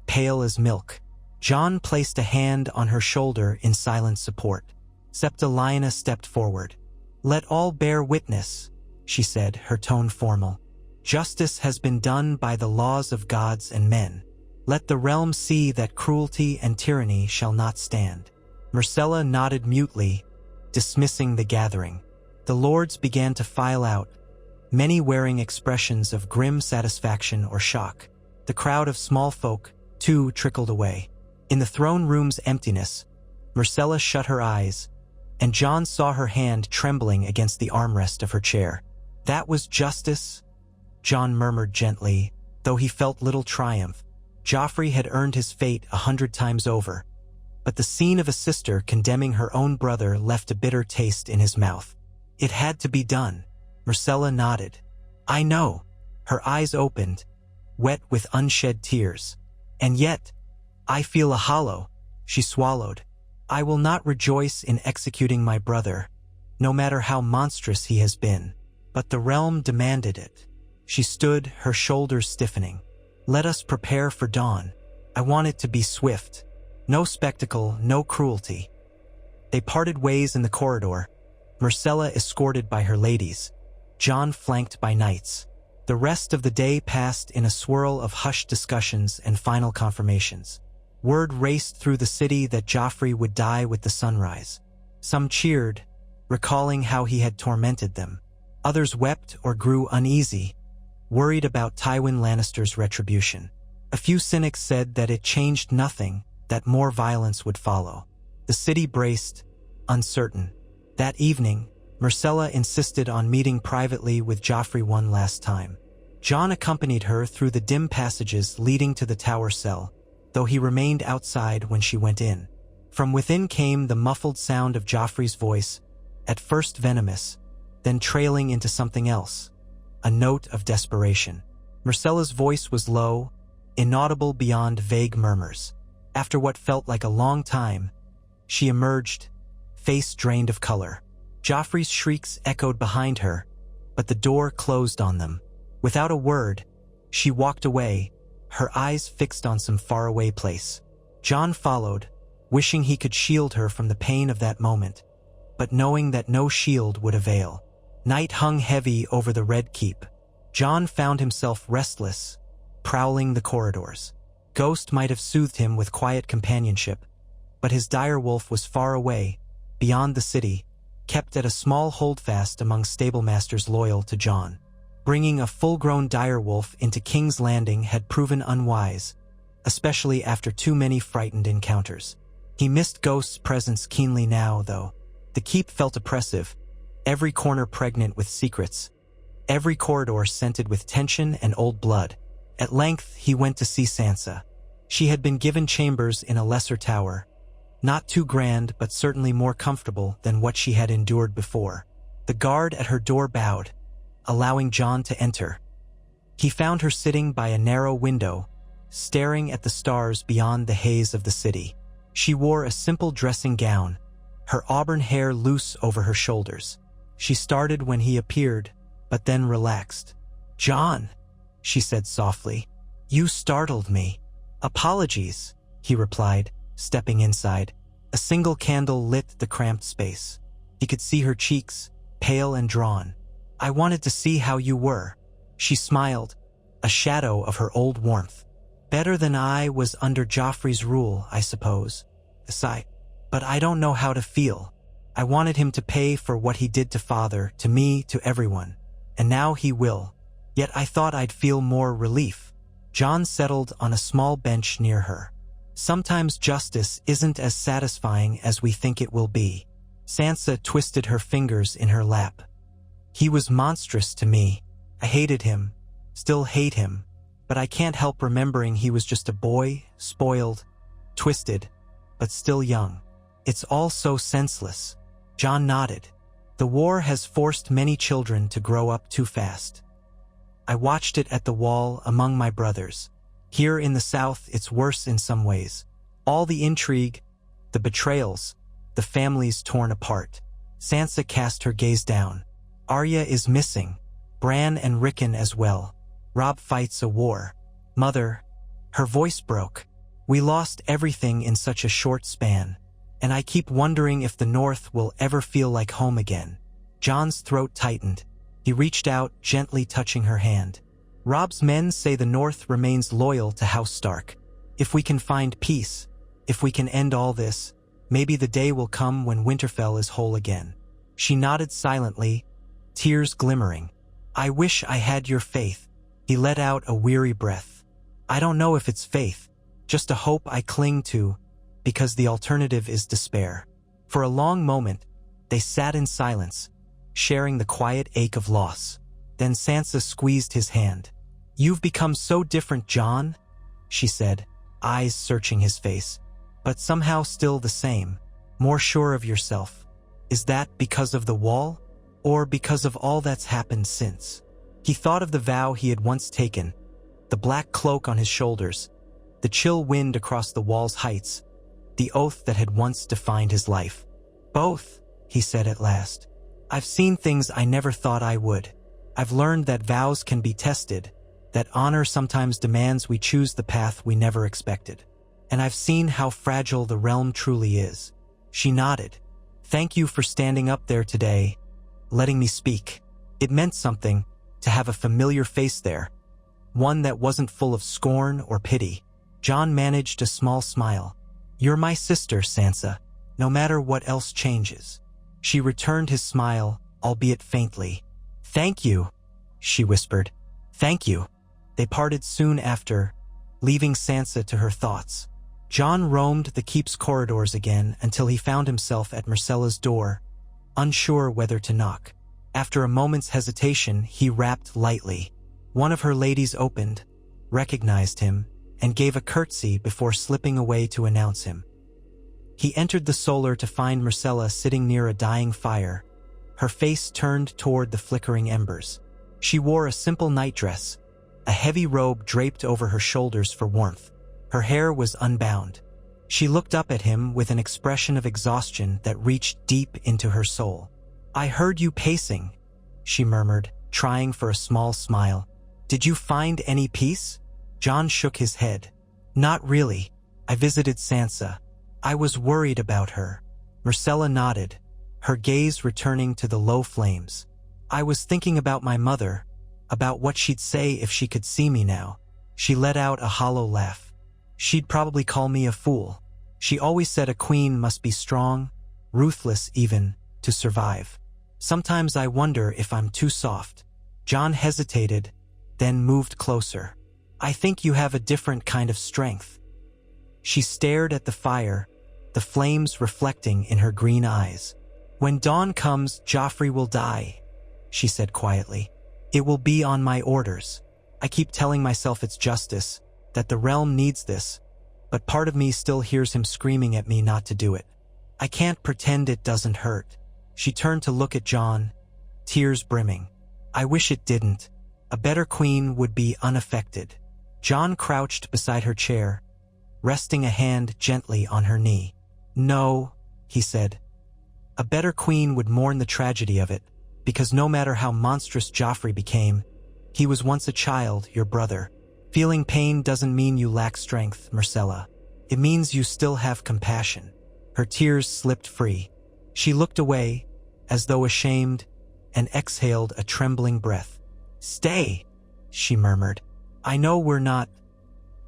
pale as milk. Jon placed a hand on her shoulder in silent support. Septa stepped forward. Let all bear witness, she said, her tone formal. Justice has been done by the laws of gods and men. Let the realm see that cruelty and tyranny shall not stand. Myrcella nodded mutely, dismissing the gathering. The lords began to file out, many wearing expressions of grim satisfaction or shock. The crowd of small folk, too, trickled away. In the throne room's emptiness, Myrcella shut her eyes, and Jon saw her hand trembling against the armrest of her chair. "That was justice?" Jon murmured gently, though he felt little triumph. Joffrey had earned his fate 100 times over, but the scene of a sister condemning her own brother left a bitter taste in his mouth. "It had to be done." Myrcella nodded. "I know." Her eyes opened, wet with unshed tears. "And yet, I feel a hollow." She swallowed. "I will not rejoice in executing my brother, no matter how monstrous he has been. But the realm demanded it." She stood, her shoulders stiffening. "Let us prepare for dawn. I want it to be swift. No spectacle, no cruelty." They parted ways in the corridor, Myrcella escorted by her ladies, Jon flanked by knights. The rest of the day passed in a swirl of hushed discussions and final confirmations. Word raced through the city that Joffrey would die with the sunrise. Some cheered, recalling how he had tormented them. Others wept or grew uneasy, worried about Tywin Lannister's retribution. A few cynics said that it changed nothing, that more violence would follow. The city braced, uncertain. That evening, Myrcella insisted on meeting privately with Joffrey one last time. Jon accompanied her through the dim passages leading to the tower cell, though he remained outside when she went in. From within came the muffled sound of Joffrey's voice, at first venomous, then trailing into something else, a note of desperation. Myrcella's voice was low, inaudible beyond vague murmurs. After what felt like a long time, she emerged, face drained of color. Joffrey's shrieks echoed behind her, but the door closed on them. Without a word, she walked away, her eyes fixed on some faraway place. Jon followed, wishing he could shield her from the pain of that moment, but knowing that no shield would avail. Night hung heavy over the Red Keep. Jon found himself restless, prowling the corridors. Ghost might have soothed him with quiet companionship, but his direwolf was far away, beyond the city, kept at a small holdfast among stablemasters loyal to Jon. Bringing a full-grown direwolf into King's Landing had proven unwise, especially after too many frightened encounters. He missed Ghost's presence keenly now, though. The keep felt oppressive, every corner pregnant with secrets, every corridor scented with tension and old blood. At length, he went to see Sansa. She had been given chambers in a lesser tower, not too grand but certainly more comfortable than what she had endured before. The guard at her door bowed, allowing Jon to enter. He found her sitting by a narrow window, staring at the stars beyond the haze of the city. She wore a simple dressing gown, her auburn hair loose over her shoulders. She started when he appeared, but then relaxed. "Jon," she said softly, "you startled me." "Apologies," he replied, stepping inside. A single candle lit the cramped space. He could see her cheeks, pale and drawn. "I wanted to see how you were." She smiled, a shadow of her old warmth. "Better than I was under Joffrey's rule, I suppose." Sigh. "But I don't know how to feel. I wanted him to pay for what he did to Father, to me, to everyone. And now he will. Yet I thought I'd feel more relief." Jon settled on a small bench near her. "Sometimes justice isn't as satisfying as we think it will be." Sansa twisted her fingers in her lap. "He was monstrous to me. I hated him, still hate him, but I can't help remembering he was just a boy, spoiled, twisted, but still young. It's all so senseless." Jon nodded. "The war has forced many children to grow up too fast. I watched it at the wall among my brothers. Here in the South, it's worse in some ways. All the intrigue, the betrayals, the families torn apart." Sansa cast her gaze down. "Arya is missing. Bran and Rickon as well. Robb fights a war. Mother," her voice broke, "we lost everything in such a short span. And I keep wondering if the North will ever feel like home again." Jon's throat tightened. He reached out, gently touching her hand. "Robb's men say the North remains loyal to House Stark. If we can find peace, if we can end all this, maybe the day will come when Winterfell is whole again." She nodded silently, tears glimmering. "I wish I had your faith." He let out a weary breath. "I don't know if it's faith, just a hope I cling to, because the alternative is despair. For a long moment, they sat in silence, sharing the quiet ache of loss. Then Sansa squeezed his hand. "You've become so different, Jon," she said, eyes searching his face. "But somehow still the same, more sure of yourself. Is that because of the wall? Or because of all that's happened since?" He thought of the vow he had once taken, the black cloak on his shoulders, the chill wind across the wall's heights, the oath that had once defined his life. "Both," he said at last. "I've seen things I never thought I would. I've learned that vows can be tested, that honor sometimes demands we choose the path we never expected. And I've seen how fragile the realm truly is." She nodded. "Thank you for standing up there today, letting me speak. It meant something to have a familiar face there, one that wasn't full of scorn or pity." Jon managed a small smile. "You're my sister, Sansa, no matter what else changes." She returned his smile, albeit faintly. "Thank you," she whispered. "Thank you." They parted soon after, leaving Sansa to her thoughts. Jon roamed the keep's corridors again until he found himself at Myrcella's door, unsure whether to knock. After a moment's hesitation, he rapped lightly. One of her ladies opened, recognized him, and gave a curtsy before slipping away to announce him. He entered the solar to find Myrcella sitting near a dying fire, her face turned toward the flickering embers. She wore a simple nightdress, a heavy robe draped over her shoulders for warmth. Her hair was unbound. She looked up at him with an expression of exhaustion that reached deep into her soul. "I heard you pacing," she murmured, trying for a small smile. "Did you find any peace?" Jon shook his head. "Not really. I visited Sansa. I was worried about her." Myrcella nodded, her gaze returning to the low flames. "I was thinking about my mother, about what she'd say if she could see me now." She let out a hollow laugh. "She'd probably call me a fool. She always said a queen must be strong, ruthless even, to survive. Sometimes I wonder if I'm too soft." Jon hesitated, then moved closer. "I think you have a different kind of strength." She stared at the fire, the flames reflecting in her green eyes. "When dawn comes, Joffrey will die," she said quietly. "It will be on my orders. I keep telling myself it's justice, that the realm needs this, but part of me still hears him screaming at me not to do it. I can't pretend it doesn't hurt." She turned to look at Jon, tears brimming. "I wish it didn't. A better queen would be unaffected." Jon crouched beside her chair, resting a hand gently on her knee. "No," he said. "A better queen would mourn the tragedy of it, because no matter how monstrous Joffrey became, he was once a child, your brother. Feeling pain doesn't mean you lack strength, Myrcella. It means you still have compassion." Her tears slipped free. She looked away, as though ashamed, and exhaled a trembling breath. "Stay," she murmured. "I know we're not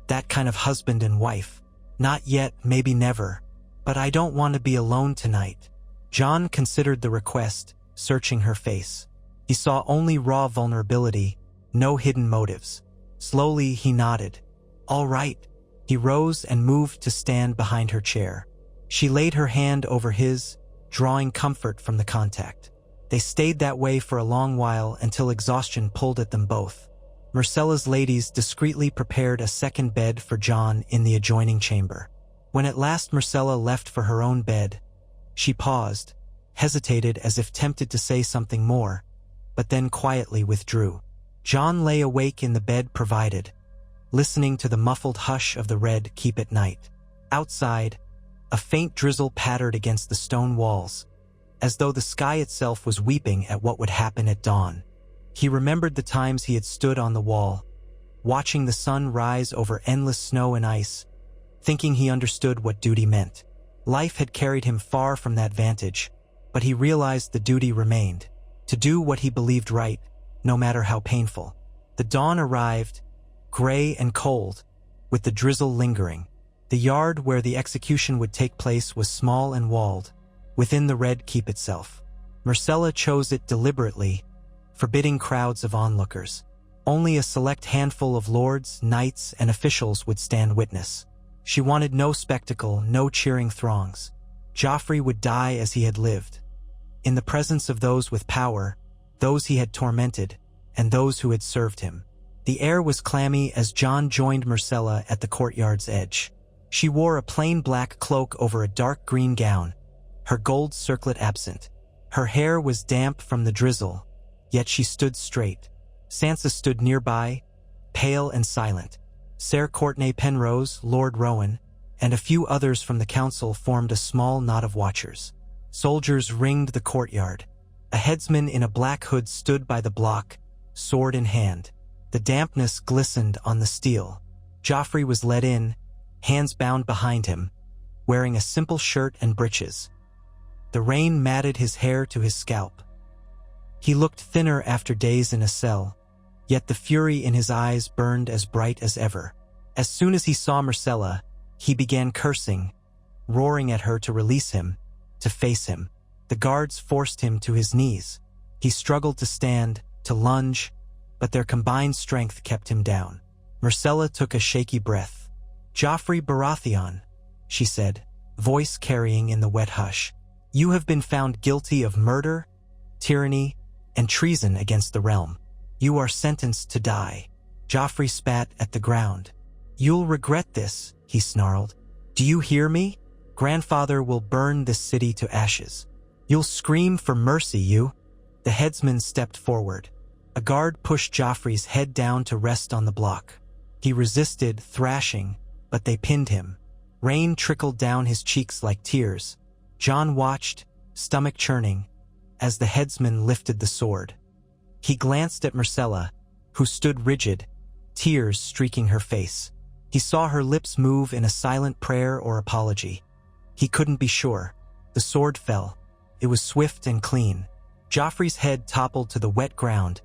that kind of husband and wife. Not yet, maybe never. But I don't want to be alone tonight." Jon considered the request, searching her face. He saw only raw vulnerability, no hidden motives. Slowly, he nodded. "All right." He rose and moved to stand behind her chair. She laid her hand over his, drawing comfort from the contact. They stayed that way for a long while until exhaustion pulled at them both. Myrcella's ladies discreetly prepared a second bed for Jon in the adjoining chamber. When at last Myrcella left for her own bed, she paused, hesitated as if tempted to say something more, but then quietly withdrew. Jon lay awake in the bed provided, listening to the muffled hush of the red keep at night. Outside, a faint drizzle pattered against the stone walls, as though the sky itself was weeping at what would happen at dawn. He remembered the times he had stood on the wall, watching the sun rise over endless snow and ice, thinking he understood what duty meant. Life had carried him far from that vantage, but he realized the duty remained, to do what he believed right, no matter how painful. The dawn arrived, gray and cold, with the drizzle lingering. The yard where the execution would take place was small and walled, within the red keep itself. Myrcella chose it deliberately, forbidding crowds of onlookers. Only a select handful of lords, knights, and officials would stand witness. She wanted no spectacle, no cheering throngs. Joffrey would die as he had lived, in the presence of those with power, those he had tormented, and those who had served him. The air was clammy as Jon joined Myrcella at the courtyard's edge. She wore a plain black cloak over a dark green gown, her gold circlet absent. Her hair was damp from the drizzle, yet she stood straight. Sansa stood nearby, pale and silent. Ser Courtenay Penrose, Lord Rowan, and a few others from the council formed a small knot of watchers. Soldiers ringed the courtyard. A headsman in a black hood stood by the block, sword in hand. The dampness glistened on the steel. Joffrey was led in, hands bound behind him, wearing a simple shirt and breeches. The rain matted his hair to his scalp. He looked thinner after days in a cell, yet the fury in his eyes burned as bright as ever. As soon as he saw Myrcella, he began cursing, roaring at her to release him, to face him. The guards forced him to his knees. He struggled to stand, to lunge, but their combined strength kept him down. Myrcella took a shaky breath. "Joffrey Baratheon," she said, voice carrying in the wet hush. "You have been found guilty of murder, tyranny, and treason against the realm. You are sentenced to die." Joffrey spat at the ground. "You'll regret this," he snarled. "Do you hear me? Grandfather will burn this city to ashes. You'll scream for mercy, you." The headsman stepped forward. A guard pushed Joffrey's head down to rest on the block. He resisted, thrashing, but they pinned him. Rain trickled down his cheeks like tears. Jon watched, stomach churning, as the headsman lifted the sword. He glanced at Myrcella, who stood rigid, tears streaking her face. He saw her lips move in a silent prayer or apology. He couldn't be sure. The sword fell. It was swift and clean. Joffrey's head toppled to the wet ground,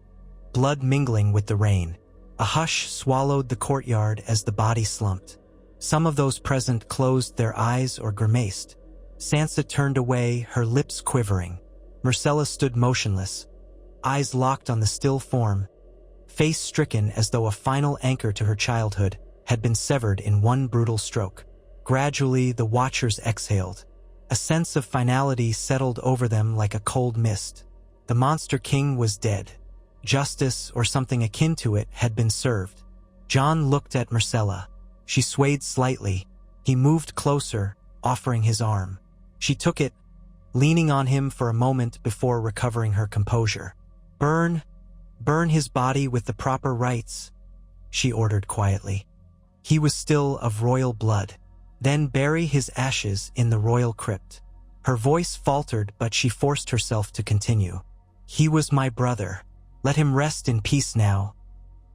blood mingling with the rain. A hush swallowed the courtyard as the body slumped. Some of those present closed their eyes or grimaced. Sansa turned away, her lips quivering. Myrcella stood motionless, eyes locked on the still form, face stricken as though a final anchor to her childhood had been severed in one brutal stroke. Gradually, the watchers exhaled. A sense of finality settled over them like a cold mist. The Monster King was dead. Justice, or something akin to it, had been served. Jon looked at Myrcella. She swayed slightly. He moved closer, offering his arm. She took it, leaning on him for a moment before recovering her composure. Burn his body with the proper rites," she ordered quietly. "He was still of royal blood. Then bury his ashes in the royal crypt." Her voice faltered, but she forced herself to continue. "He was my brother. Let him rest in peace now,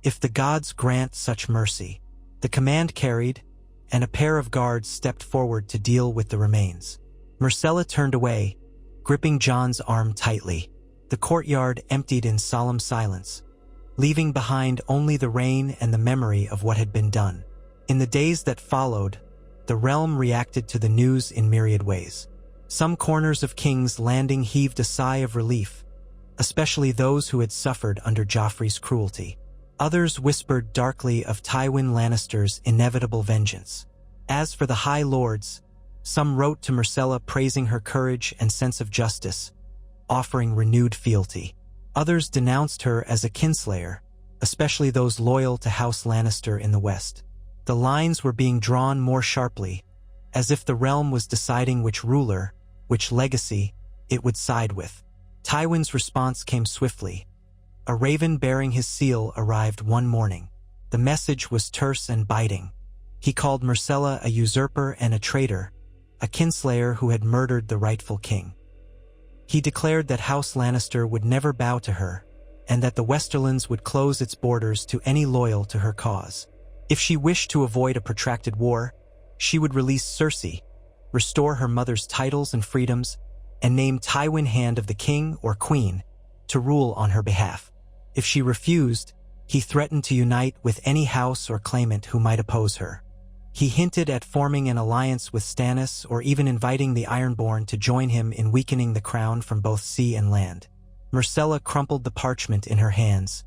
if the gods grant such mercy." The command carried, and a pair of guards stepped forward to deal with the remains. Myrcella turned away, gripping Jon's arm tightly. The courtyard emptied in solemn silence, leaving behind only the rain and the memory of what had been done. In the days that followed, the realm reacted to the news in myriad ways. Some corners of King's Landing heaved a sigh of relief, especially those who had suffered under Joffrey's cruelty. Others whispered darkly of Tywin Lannister's inevitable vengeance. As for the High Lords, some wrote to Myrcella praising her courage and sense of justice, offering renewed fealty. Others denounced her as a kinslayer, especially those loyal to House Lannister in the West. The lines were being drawn more sharply, as if the realm was deciding which ruler, which legacy, it would side with. Tywin's response came swiftly. A raven bearing his seal arrived one morning. The message was terse and biting. He called Myrcella a usurper and a traitor, a kinslayer who had murdered the rightful king. He declared that House Lannister would never bow to her, and that the Westerlands would close its borders to any loyal to her cause. If she wished to avoid a protracted war, she would release Cersei, restore her mother's titles and freedoms, and name Tywin Hand of the king or queen to rule on her behalf. If she refused, he threatened to unite with any house or claimant who might oppose her. He hinted at forming an alliance with Stannis or even inviting the Ironborn to join him in weakening the crown from both sea and land. Myrcella crumpled the parchment in her hands,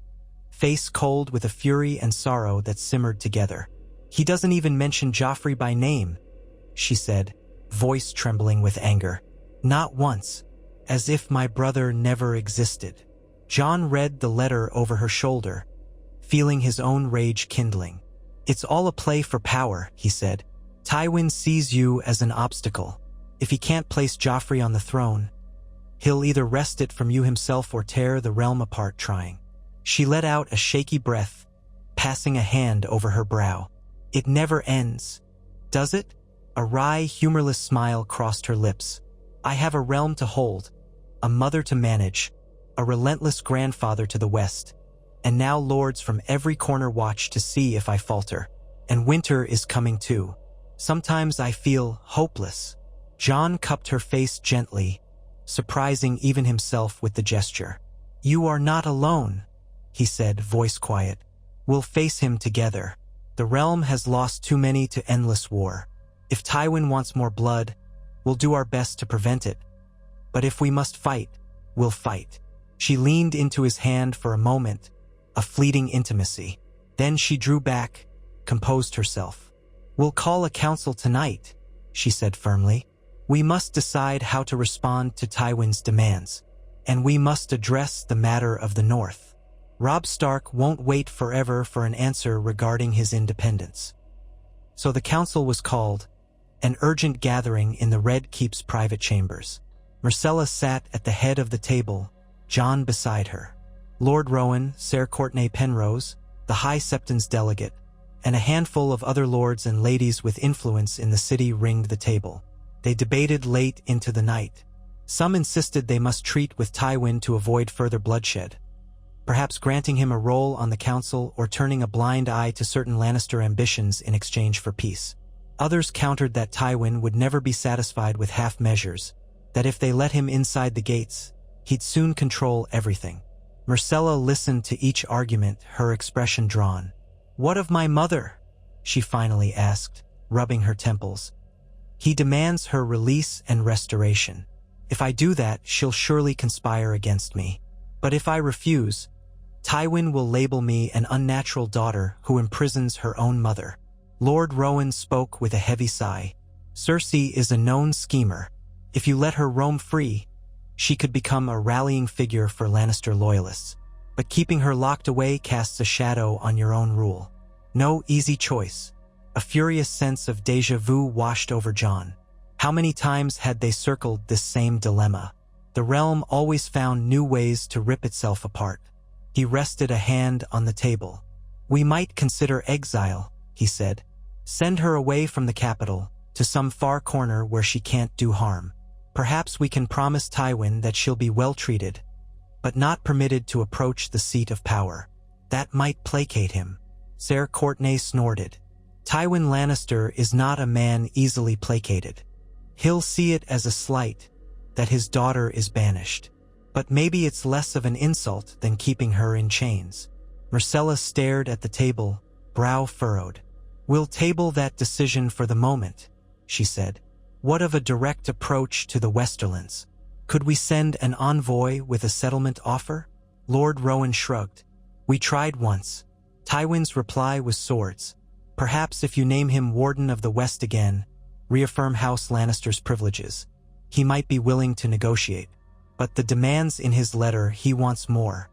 face cold with a fury and sorrow that simmered together. He doesn't even mention Joffrey by name, she said, voice trembling with anger. Not once, as if my brother never existed. Jon read the letter over her shoulder, feeling his own rage kindling. It's all a play for power, he said. Tywin sees you as an obstacle. If he can't place Joffrey on the throne, he'll either wrest it from you himself or tear the realm apart trying. She let out a shaky breath, passing a hand over her brow. It never ends, does it? A wry, humorless smile crossed her lips. I have a realm to hold, a mother to manage, a relentless grandfather to the west, and now lords from every corner watch to see if I falter. And winter is coming too. Sometimes I feel hopeless. Jon cupped her face gently, surprising even himself with the gesture. You are not alone, he said, voice quiet. We'll face him together. The realm has lost too many to endless war. If Tywin wants more blood, we'll do our best to prevent it. But if we must fight, we'll fight. She leaned into his hand for a moment, a fleeting intimacy. Then she drew back, composed herself. We'll call a council tonight, she said firmly. We must decide how to respond to Tywin's demands, and we must address the matter of the North. Robb Stark won't wait forever for an answer regarding his independence. So the council was called, an urgent gathering in the Red Keep's private chambers. Myrcella sat at the head of the table, Jon beside her. Lord Rowan, Ser Courtenay Penrose, the High Septon's delegate, and a handful of other lords and ladies with influence in the city ringed the table. They debated late into the night. Some insisted they must treat with Tywin to avoid further bloodshed, perhaps granting him a role on the council or turning a blind eye to certain Lannister ambitions in exchange for peace. Others countered that Tywin would never be satisfied with half measures, that if they let him inside the gates, he'd soon control everything. Myrcella listened to each argument, her expression drawn. What of my mother? She finally asked, rubbing her temples. He demands her release and restoration. If I do that, she'll surely conspire against me. But if I refuse, Tywin will label me an unnatural daughter who imprisons her own mother. Lord Rowan spoke with a heavy sigh. Cersei is a known schemer. If you let her roam free, she could become a rallying figure for Lannister loyalists. But keeping her locked away casts a shadow on your own rule. No easy choice. A furious sense of déjà vu washed over Jon. How many times had they circled this same dilemma? The realm always found new ways to rip itself apart. He rested a hand on the table. We might consider exile, he said. Send her away from the capital, to some far corner where she can't do harm. Perhaps we can promise Tywin that she'll be well treated, but not permitted to approach the seat of power. That might placate him. Ser Courtenay snorted. Tywin Lannister is not a man easily placated. He'll see it as a slight, that his daughter is banished. But maybe it's less of an insult than keeping her in chains. Myrcella stared at the table, brow furrowed. We'll table that decision for the moment, she said. What of a direct approach to the Westerlands? Could we send an envoy with a settlement offer? Lord Rowan shrugged. We tried once. Tywin's reply was swords. Perhaps if you name him Warden of the West again, reaffirm House Lannister's privileges, he might be willing to negotiate. But the demands in his letter, he wants more.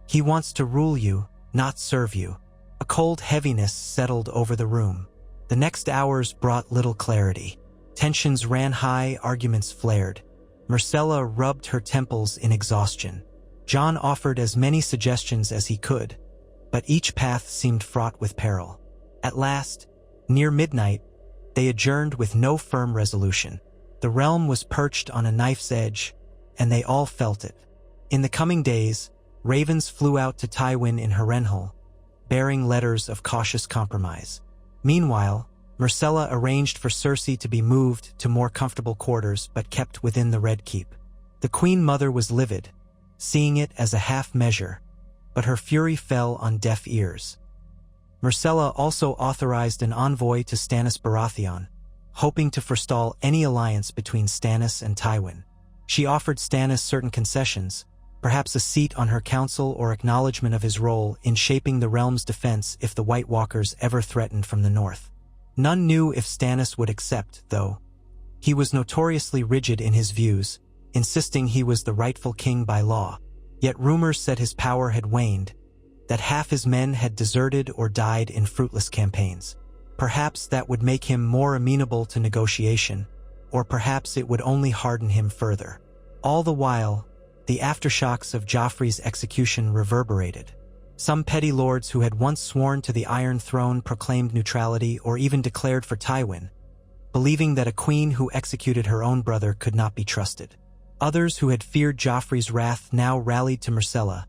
He wants to rule you, not serve you. A cold heaviness settled over the room. The next hours brought little clarity. Tensions ran high, arguments flared. Myrcella rubbed her temples in exhaustion. Jon offered as many suggestions as he could, but each path seemed fraught with peril. At last, near midnight, they adjourned with no firm resolution. The realm was perched on a knife's edge, and they all felt it. In the coming days, ravens flew out to Tywin in Harrenhal, bearing letters of cautious compromise. Meanwhile, Myrcella arranged for Cersei to be moved to more comfortable quarters but kept within the Red Keep. The Queen Mother was livid, seeing it as a half measure, but her fury fell on deaf ears. Myrcella also authorized an envoy to Stannis Baratheon, hoping to forestall any alliance between Stannis and Tywin. She offered Stannis certain concessions, perhaps a seat on her council or acknowledgement of his role in shaping the realm's defense if the White Walkers ever threatened from the north. None knew if Stannis would accept, though. He was notoriously rigid in his views, insisting he was the rightful king by law. Yet rumors said his power had waned, that half his men had deserted or died in fruitless campaigns. Perhaps that would make him more amenable to negotiation, or perhaps it would only harden him further. All the while, the aftershocks of Joffrey's execution reverberated. Some petty lords who had once sworn to the Iron Throne proclaimed neutrality or even declared for Tywin, believing that a queen who executed her own brother could not be trusted. Others who had feared Joffrey's wrath now rallied to Myrcella,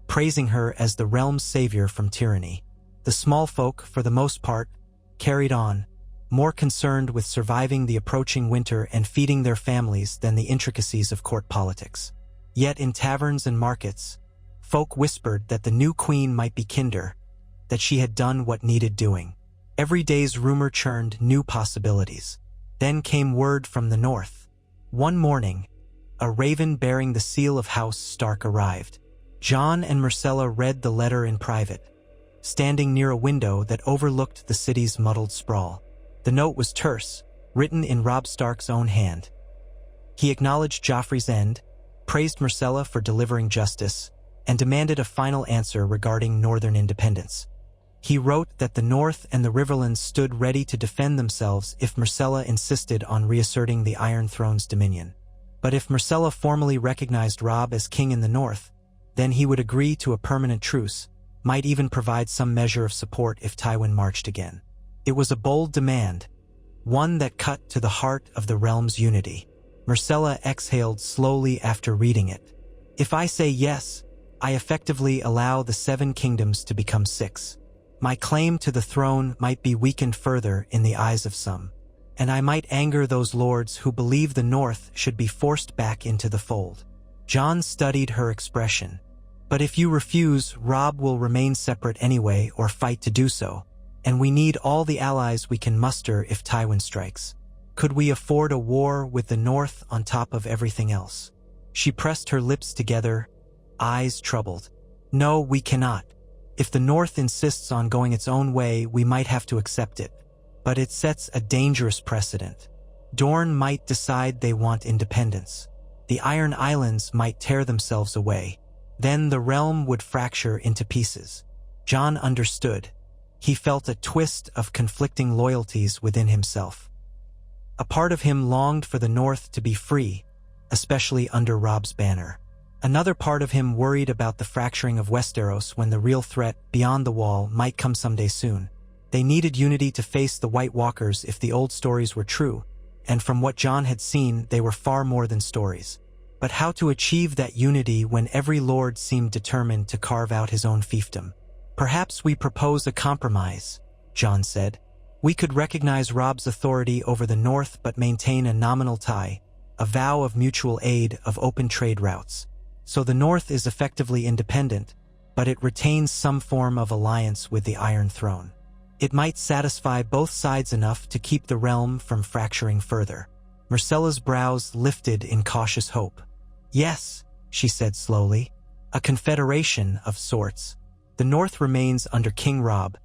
praising her as the realm's savior from tyranny. The small folk, for the most part, carried on, more concerned with surviving the approaching winter and feeding their families than the intricacies of court politics. Yet in taverns and markets, folk whispered that the new queen might be kinder, that she had done what needed doing. Every day's rumor churned new possibilities. Then came word from the north. One morning, a raven bearing the seal of House Stark arrived. Jon and Myrcella read the letter in private, standing near a window that overlooked the city's muddled sprawl. The note was terse, written in Robb Stark's own hand. He acknowledged Joffrey's end, praised Myrcella for delivering justice, and demanded a final answer regarding northern independence. He wrote that the North and the Riverlands stood ready to defend themselves if Myrcella insisted on reasserting the Iron Throne's dominion. But if Myrcella formally recognized Robb as king in the North, then he would agree to a permanent truce, might even provide some measure of support if Tywin marched again. It was a bold demand, one that cut to the heart of the realm's unity. Myrcella exhaled slowly after reading it. If I say yes, I effectively allow the 7 kingdoms to become 6. My claim to the throne might be weakened further in the eyes of some, and I might anger those lords who believe the North should be forced back into the fold. Jon studied her expression. But if you refuse, Robb will remain separate anyway or fight to do so, and we need all the allies we can muster if Tywin strikes. Could we afford a war with the North on top of everything else? She pressed her lips together, eyes troubled. No, we cannot. If the North insists on going its own way, we might have to accept it. But it sets a dangerous precedent. Dorne might decide they want independence. The Iron Islands might tear themselves away. Then the realm would fracture into pieces. Jon understood. He felt a twist of conflicting loyalties within himself. A part of him longed for the North to be free, especially under Robb's banner. Another part of him worried about the fracturing of Westeros when the real threat beyond the wall might come someday soon. They needed unity to face the White Walkers if the old stories were true, and from what Jon had seen, they were far more than stories. But how to achieve that unity when every lord seemed determined to carve out his own fiefdom? Perhaps we propose a compromise, Jon said. We could recognize Robb's authority over the North but maintain a nominal tie, a vow of mutual aid, of open trade routes. So the North is effectively independent, but it retains some form of alliance with the Iron Throne. It might satisfy both sides enough to keep the realm from fracturing further. Myrcella's brows lifted in cautious hope. Yes, she said slowly, a confederation of sorts. The North remains under King Robb,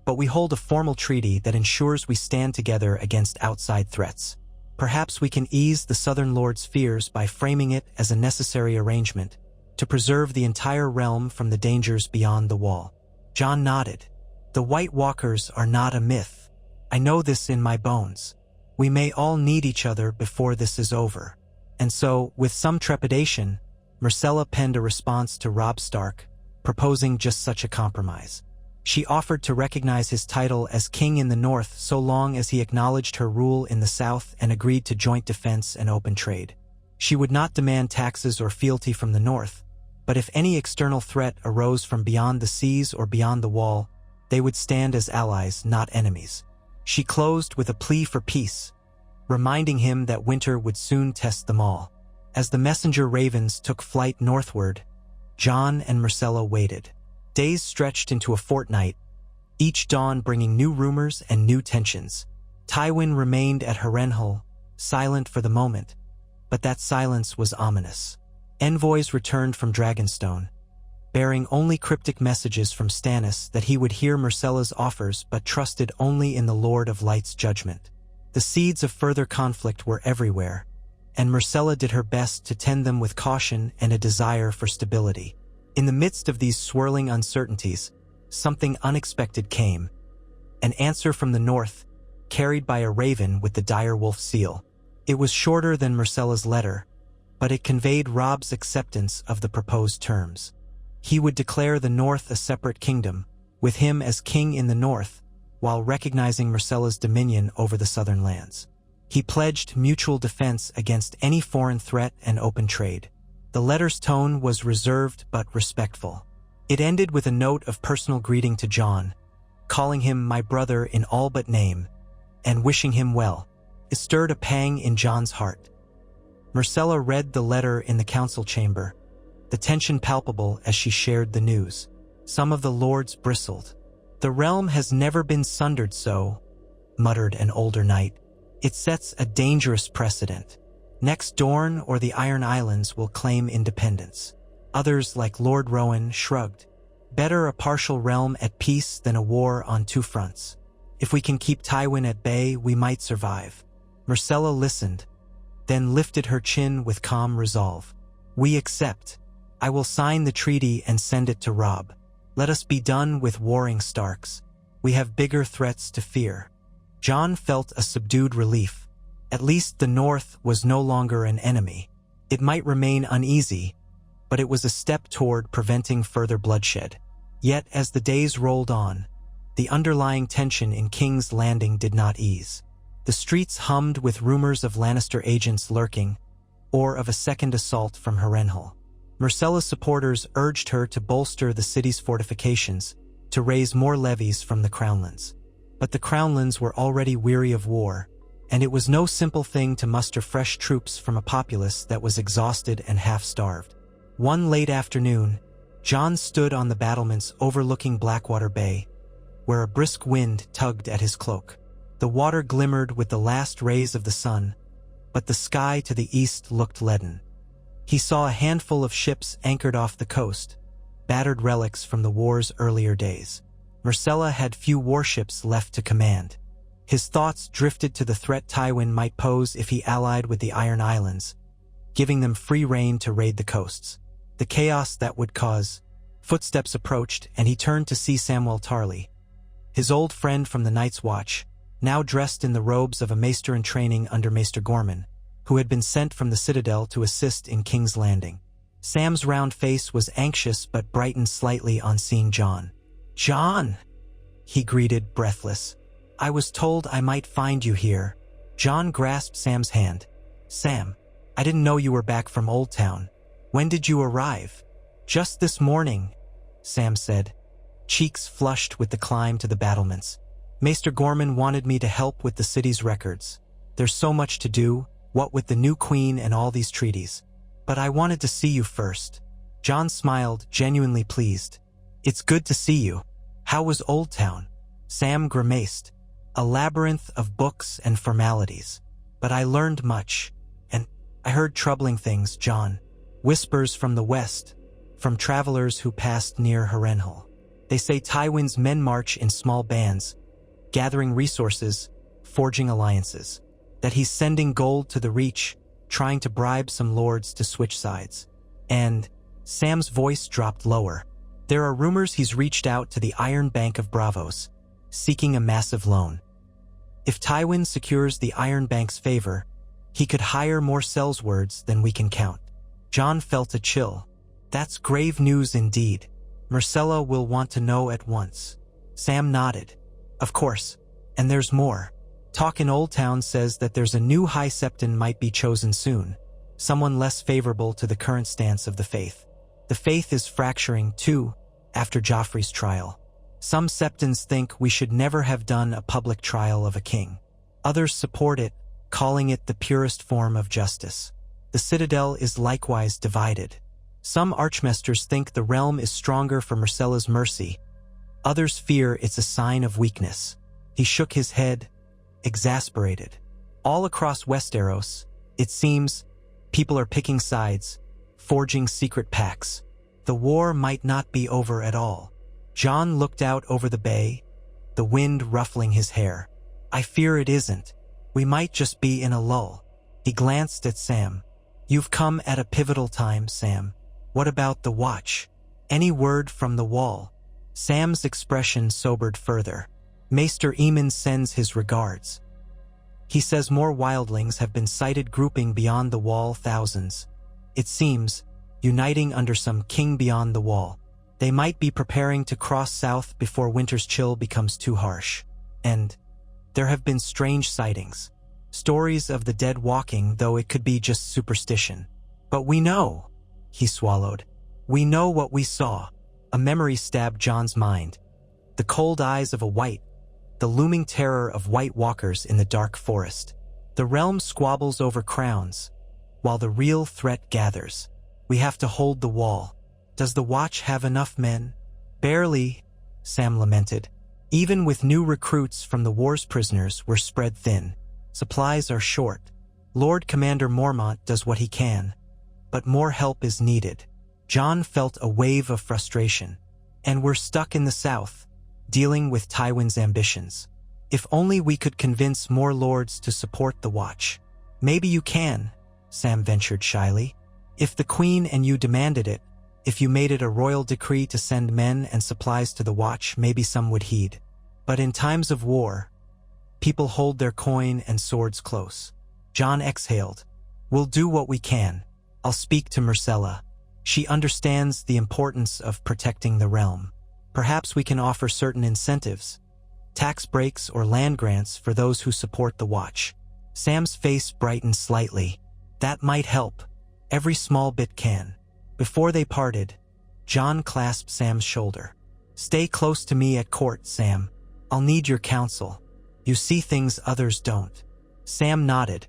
but we hold a formal treaty that ensures we stand together against outside threats. Perhaps we can ease the Southern Lord's fears by framing it as a necessary arrangement to preserve the entire realm from the dangers beyond the wall. Jon nodded. The White Walkers are not a myth. I know this in my bones. We may all need each other before this is over. And so, with some trepidation, Myrcella penned a response to Robb Stark, proposing just such a compromise. She offered to recognize his title as king in the North so long as he acknowledged her rule in the South and agreed to joint defense and open trade. She would not demand taxes or fealty from the North, but if any external threat arose from beyond the seas or beyond the wall, they would stand as allies, not enemies. She closed with a plea for peace, reminding him that winter would soon test them all. As the messenger ravens took flight northward, Jon and Myrcella waited. Days stretched into a fortnight, each dawn bringing new rumors and new tensions. Tywin remained at Harrenhal, silent for the moment, but that silence was ominous. Envoys returned from Dragonstone, bearing only cryptic messages from Stannis that he would hear Myrcella's offers but trusted only in the Lord of Light's judgment. The seeds of further conflict were everywhere, and Myrcella did her best to tend them with caution and a desire for stability. In the midst of these swirling uncertainties, something unexpected came. An answer from the north, carried by a raven with the direwolf seal. It was shorter than Myrcella's letter, but it conveyed Robb's acceptance of the proposed terms. He would declare the north a separate kingdom, with him as king in the north, while recognizing Myrcella's dominion over the southern lands. He pledged mutual defense against any foreign threat and open trade. The letter's tone was reserved but respectful. It ended with a note of personal greeting to Jon, calling him my brother in all but name, and wishing him well. It stirred a pang in Jon's heart. Myrcella read the letter in the council chamber, the tension palpable as she shared the news. Some of the lords bristled. "The realm has never been sundered so," muttered an older knight. "It sets a dangerous precedent. Next Dorne or the Iron Islands will claim independence." Others, like Lord Rowan, shrugged. "Better a partial realm at peace than a war on two fronts. If we can keep Tywin at bay, we might survive." Myrcella listened, then lifted her chin with calm resolve. "We accept. I will sign the treaty and send it to Robb. Let us be done with warring Starks. We have bigger threats to fear." Jon felt a subdued relief. At least the North was no longer an enemy. It might remain uneasy, but it was a step toward preventing further bloodshed. Yet as the days rolled on, the underlying tension in King's Landing did not ease. The streets hummed with rumors of Lannister agents lurking, or of a second assault from Harrenhal. Myrcella's supporters urged her to bolster the city's fortifications, to raise more levies from the Crownlands. But the Crownlands were already weary of war, and it was no simple thing to muster fresh troops from a populace that was exhausted and half-starved. One late afternoon, Jon stood on the battlements overlooking Blackwater Bay, where a brisk wind tugged at his cloak. The water glimmered with the last rays of the sun, but the sky to the east looked leaden. He saw a handful of ships anchored off the coast, battered relics from the war's earlier days. Myrcella had few warships left to command. His thoughts drifted to the threat Tywin might pose if he allied with the Iron Islands, giving them free rein to raid the coasts. The chaos that would cause. Footsteps approached, and he turned to see Samwell Tarly, his old friend from the Night's Watch, now dressed in the robes of a maester in training under Maester Gorman, who had been sent from the Citadel to assist in King's Landing. Sam's round face was anxious but brightened slightly on seeing Jon. "Jon!" he greeted, breathless. "I was told I might find you here." Jon grasped Sam's hand. "Sam, I didn't know you were back from Old Town. When did you arrive?" "Just this morning," Sam said, cheeks flushed with the climb to the battlements. "Maester Gorman wanted me to help with the city's records. There's so much to do, what with the new queen and all these treaties. But I wanted to see you first." Jon smiled, genuinely pleased. "It's good to see you. How was Old Town?" Sam grimaced. "A labyrinth of books and formalities. But I learned much, and I heard troubling things, Jon. Whispers from the west, from travelers who passed near Harrenhal. They say Tywin's men march in small bands, gathering resources, forging alliances. That he's sending gold to the Reach, trying to bribe some lords to switch sides. And," Sam's voice dropped lower, "there are rumors he's reached out to the Iron Bank of Bravos, seeking a massive loan. If Tywin secures the Iron Bank's favor, he could hire more sellswords than we can count." Jon felt a chill. "That's grave news indeed. Myrcella will want to know at once." Sam nodded. "Of course. And there's more. Talk in Old Town says that there's a new High Septon might be chosen soon, someone less favorable to the current stance of the faith. The faith is fracturing, too, after Joffrey's trial. Some Septons think we should never have done a public trial of a king. Others support it, calling it the purest form of justice. The Citadel is likewise divided. Some Archmaesters think the realm is stronger for Myrcella's mercy. Others fear it's a sign of weakness." He shook his head, exasperated. "All across Westeros, it seems, people are picking sides, forging secret pacts. The war might not be over at all. Jon looked out over the bay, the wind ruffling his hair. I fear it isn't. We might just be in a lull. He glanced at Sam. You've come at a pivotal time, Sam. What about the watch? Any word from the wall? Sam's expression sobered further. Maester Aemon sends his regards. He says more wildlings have been sighted grouping beyond the wall, thousands. It seems, uniting under some king beyond the wall. They might be preparing to cross south before winter's chill becomes too harsh. And there have been strange sightings. Stories of the dead walking, though it could be just superstition. But we know, he swallowed. We know what we saw. A memory stabbed Jon's mind. The cold eyes of a white, the looming terror of white walkers in the dark forest. The realm squabbles over crowns, while the real threat gathers. We have to hold the wall. Does the watch have enough men? Barely, Sam lamented. Even with new recruits from the war's prisoners, we're spread thin. Supplies are short. Lord Commander Mormont does what he can, but more help is needed. Jon felt a wave of frustration. And we're stuck in the south, dealing with Tywin's ambitions. If only we could convince more lords to support the watch. Maybe you can, Sam ventured shyly. If the queen and you demanded it, if you made it a royal decree to send men and supplies to the watch, maybe some would heed. But in times of war, people hold their coin and swords close. Jon exhaled. We'll do what we can. I'll speak to Myrcella. She understands the importance of protecting the realm. Perhaps we can offer certain incentives, tax breaks or land grants for those who support the watch. Sam's face brightened slightly. That might help. Every small bit can. Before they parted, Jon clasped Sam's shoulder. Stay close to me at court, Sam. I'll need your counsel. You see things others don't. Sam nodded,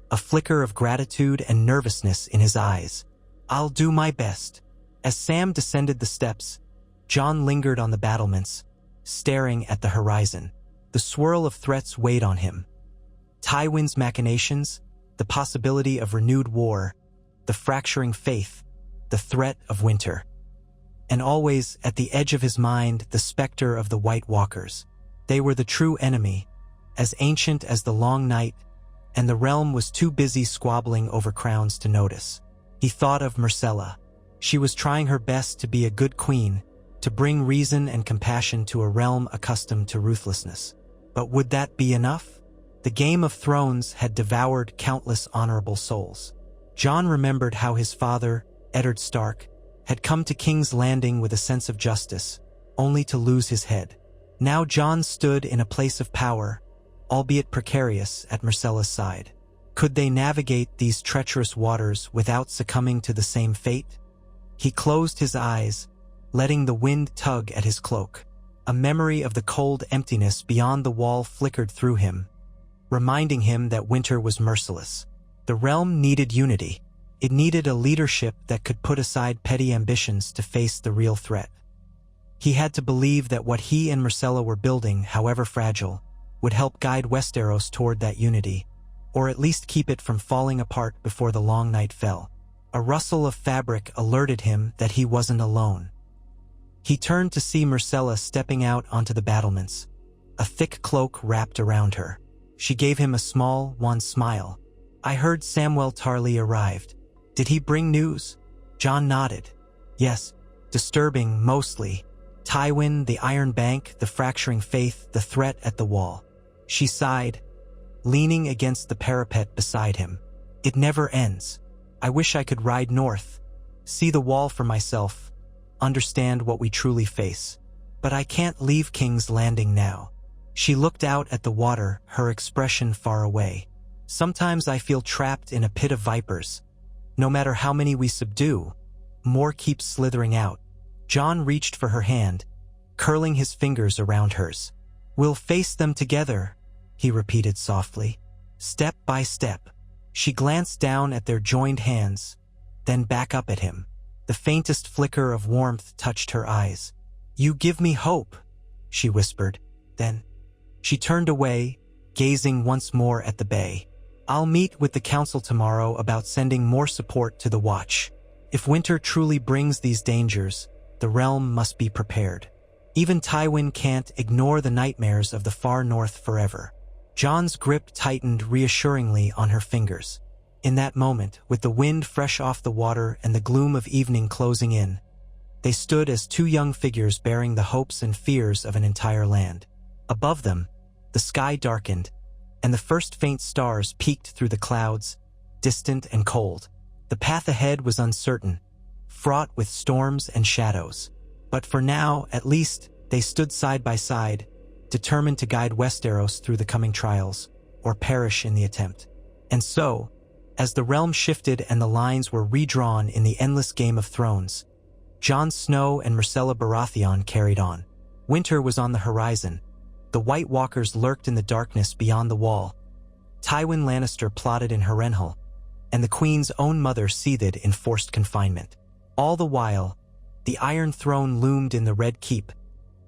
a flicker of gratitude and nervousness in his eyes. I'll do my best. As Sam descended the steps, Jon lingered on the battlements, staring at the horizon. The swirl of threats weighed on him. Tywin's machinations, the possibility of renewed war, the fracturing faith, the threat of winter. And always, at the edge of his mind, the specter of the White Walkers. They were the true enemy, as ancient as the long night, and the realm was too busy squabbling over crowns to notice. He thought of Myrcella. She was trying her best to be a good queen, to bring reason and compassion to a realm accustomed to ruthlessness. But would that be enough? The Game of Thrones had devoured countless honorable souls. Jon remembered how his father, Eddard Stark, had come to King's Landing with a sense of justice, only to lose his head. Now Jon stood in a place of power, albeit precarious, at Myrcella's side. Could they navigate these treacherous waters without succumbing to the same fate? He closed his eyes, letting the wind tug at his cloak. A memory of the cold emptiness beyond the wall flickered through him, reminding him that winter was merciless. The realm needed unity. It needed a leadership that could put aside petty ambitions to face the real threat. He had to believe that what he and Myrcella were building, however fragile, would help guide Westeros toward that unity, or at least keep it from falling apart before the long night fell. A rustle of fabric alerted him that he wasn't alone. He turned to see Myrcella stepping out onto the battlements, a thick cloak wrapped around her. She gave him a small, wan smile. I heard Samwell Tarly arrived. Did he bring news? Jon nodded. Yes, disturbing mostly. Tywin, the Iron Bank, the fracturing faith, the threat at the wall. She sighed, leaning against the parapet beside him. It never ends. I wish I could ride north, see the wall for myself, understand what we truly face. But I can't leave King's Landing now. She looked out at the water, her expression far away. Sometimes I feel trapped in a pit of vipers. No matter how many we subdue, more keeps slithering out. Jon reached for her hand, curling his fingers around hers. We'll face them together, he repeated softly, step by step. She glanced down at their joined hands, then back up at him. The faintest flicker of warmth touched her eyes. You give me hope, she whispered. Then she turned away, gazing once more at the bay. I'll meet with the council tomorrow about sending more support to the watch. If winter truly brings these dangers, the realm must be prepared. Even Tywin can't ignore the nightmares of the far north forever. Jon's grip tightened reassuringly on her fingers. In that moment, with the wind fresh off the water and the gloom of evening closing in, they stood as two young figures bearing the hopes and fears of an entire land. Above them, the sky darkened, and the first faint stars peeked through the clouds, distant and cold. The path ahead was uncertain, fraught with storms and shadows. But for now, at least, they stood side by side, determined to guide Westeros through the coming trials, or perish in the attempt. And so, as the realm shifted and the lines were redrawn in the endless Game of Thrones, Jon Snow and Myrcella Baratheon carried on. Winter was on the horizon. The White Walkers lurked in the darkness beyond the wall. Tywin Lannister plotted in Harrenhal, and the Queen's own mother seethed in forced confinement. All the while, the Iron Throne loomed in the Red Keep,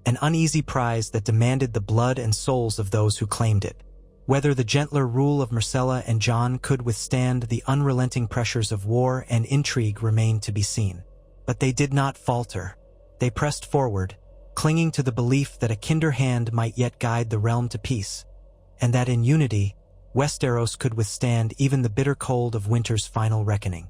an uneasy prize that demanded the blood and souls of those who claimed it. Whether the gentler rule of Myrcella and Jon could withstand the unrelenting pressures of war and intrigue remained to be seen. But they did not falter. They pressed forward, clinging to the belief that a kinder hand might yet guide the realm to peace, and that in unity, Westeros could withstand even the bitter cold of winter's final reckoning.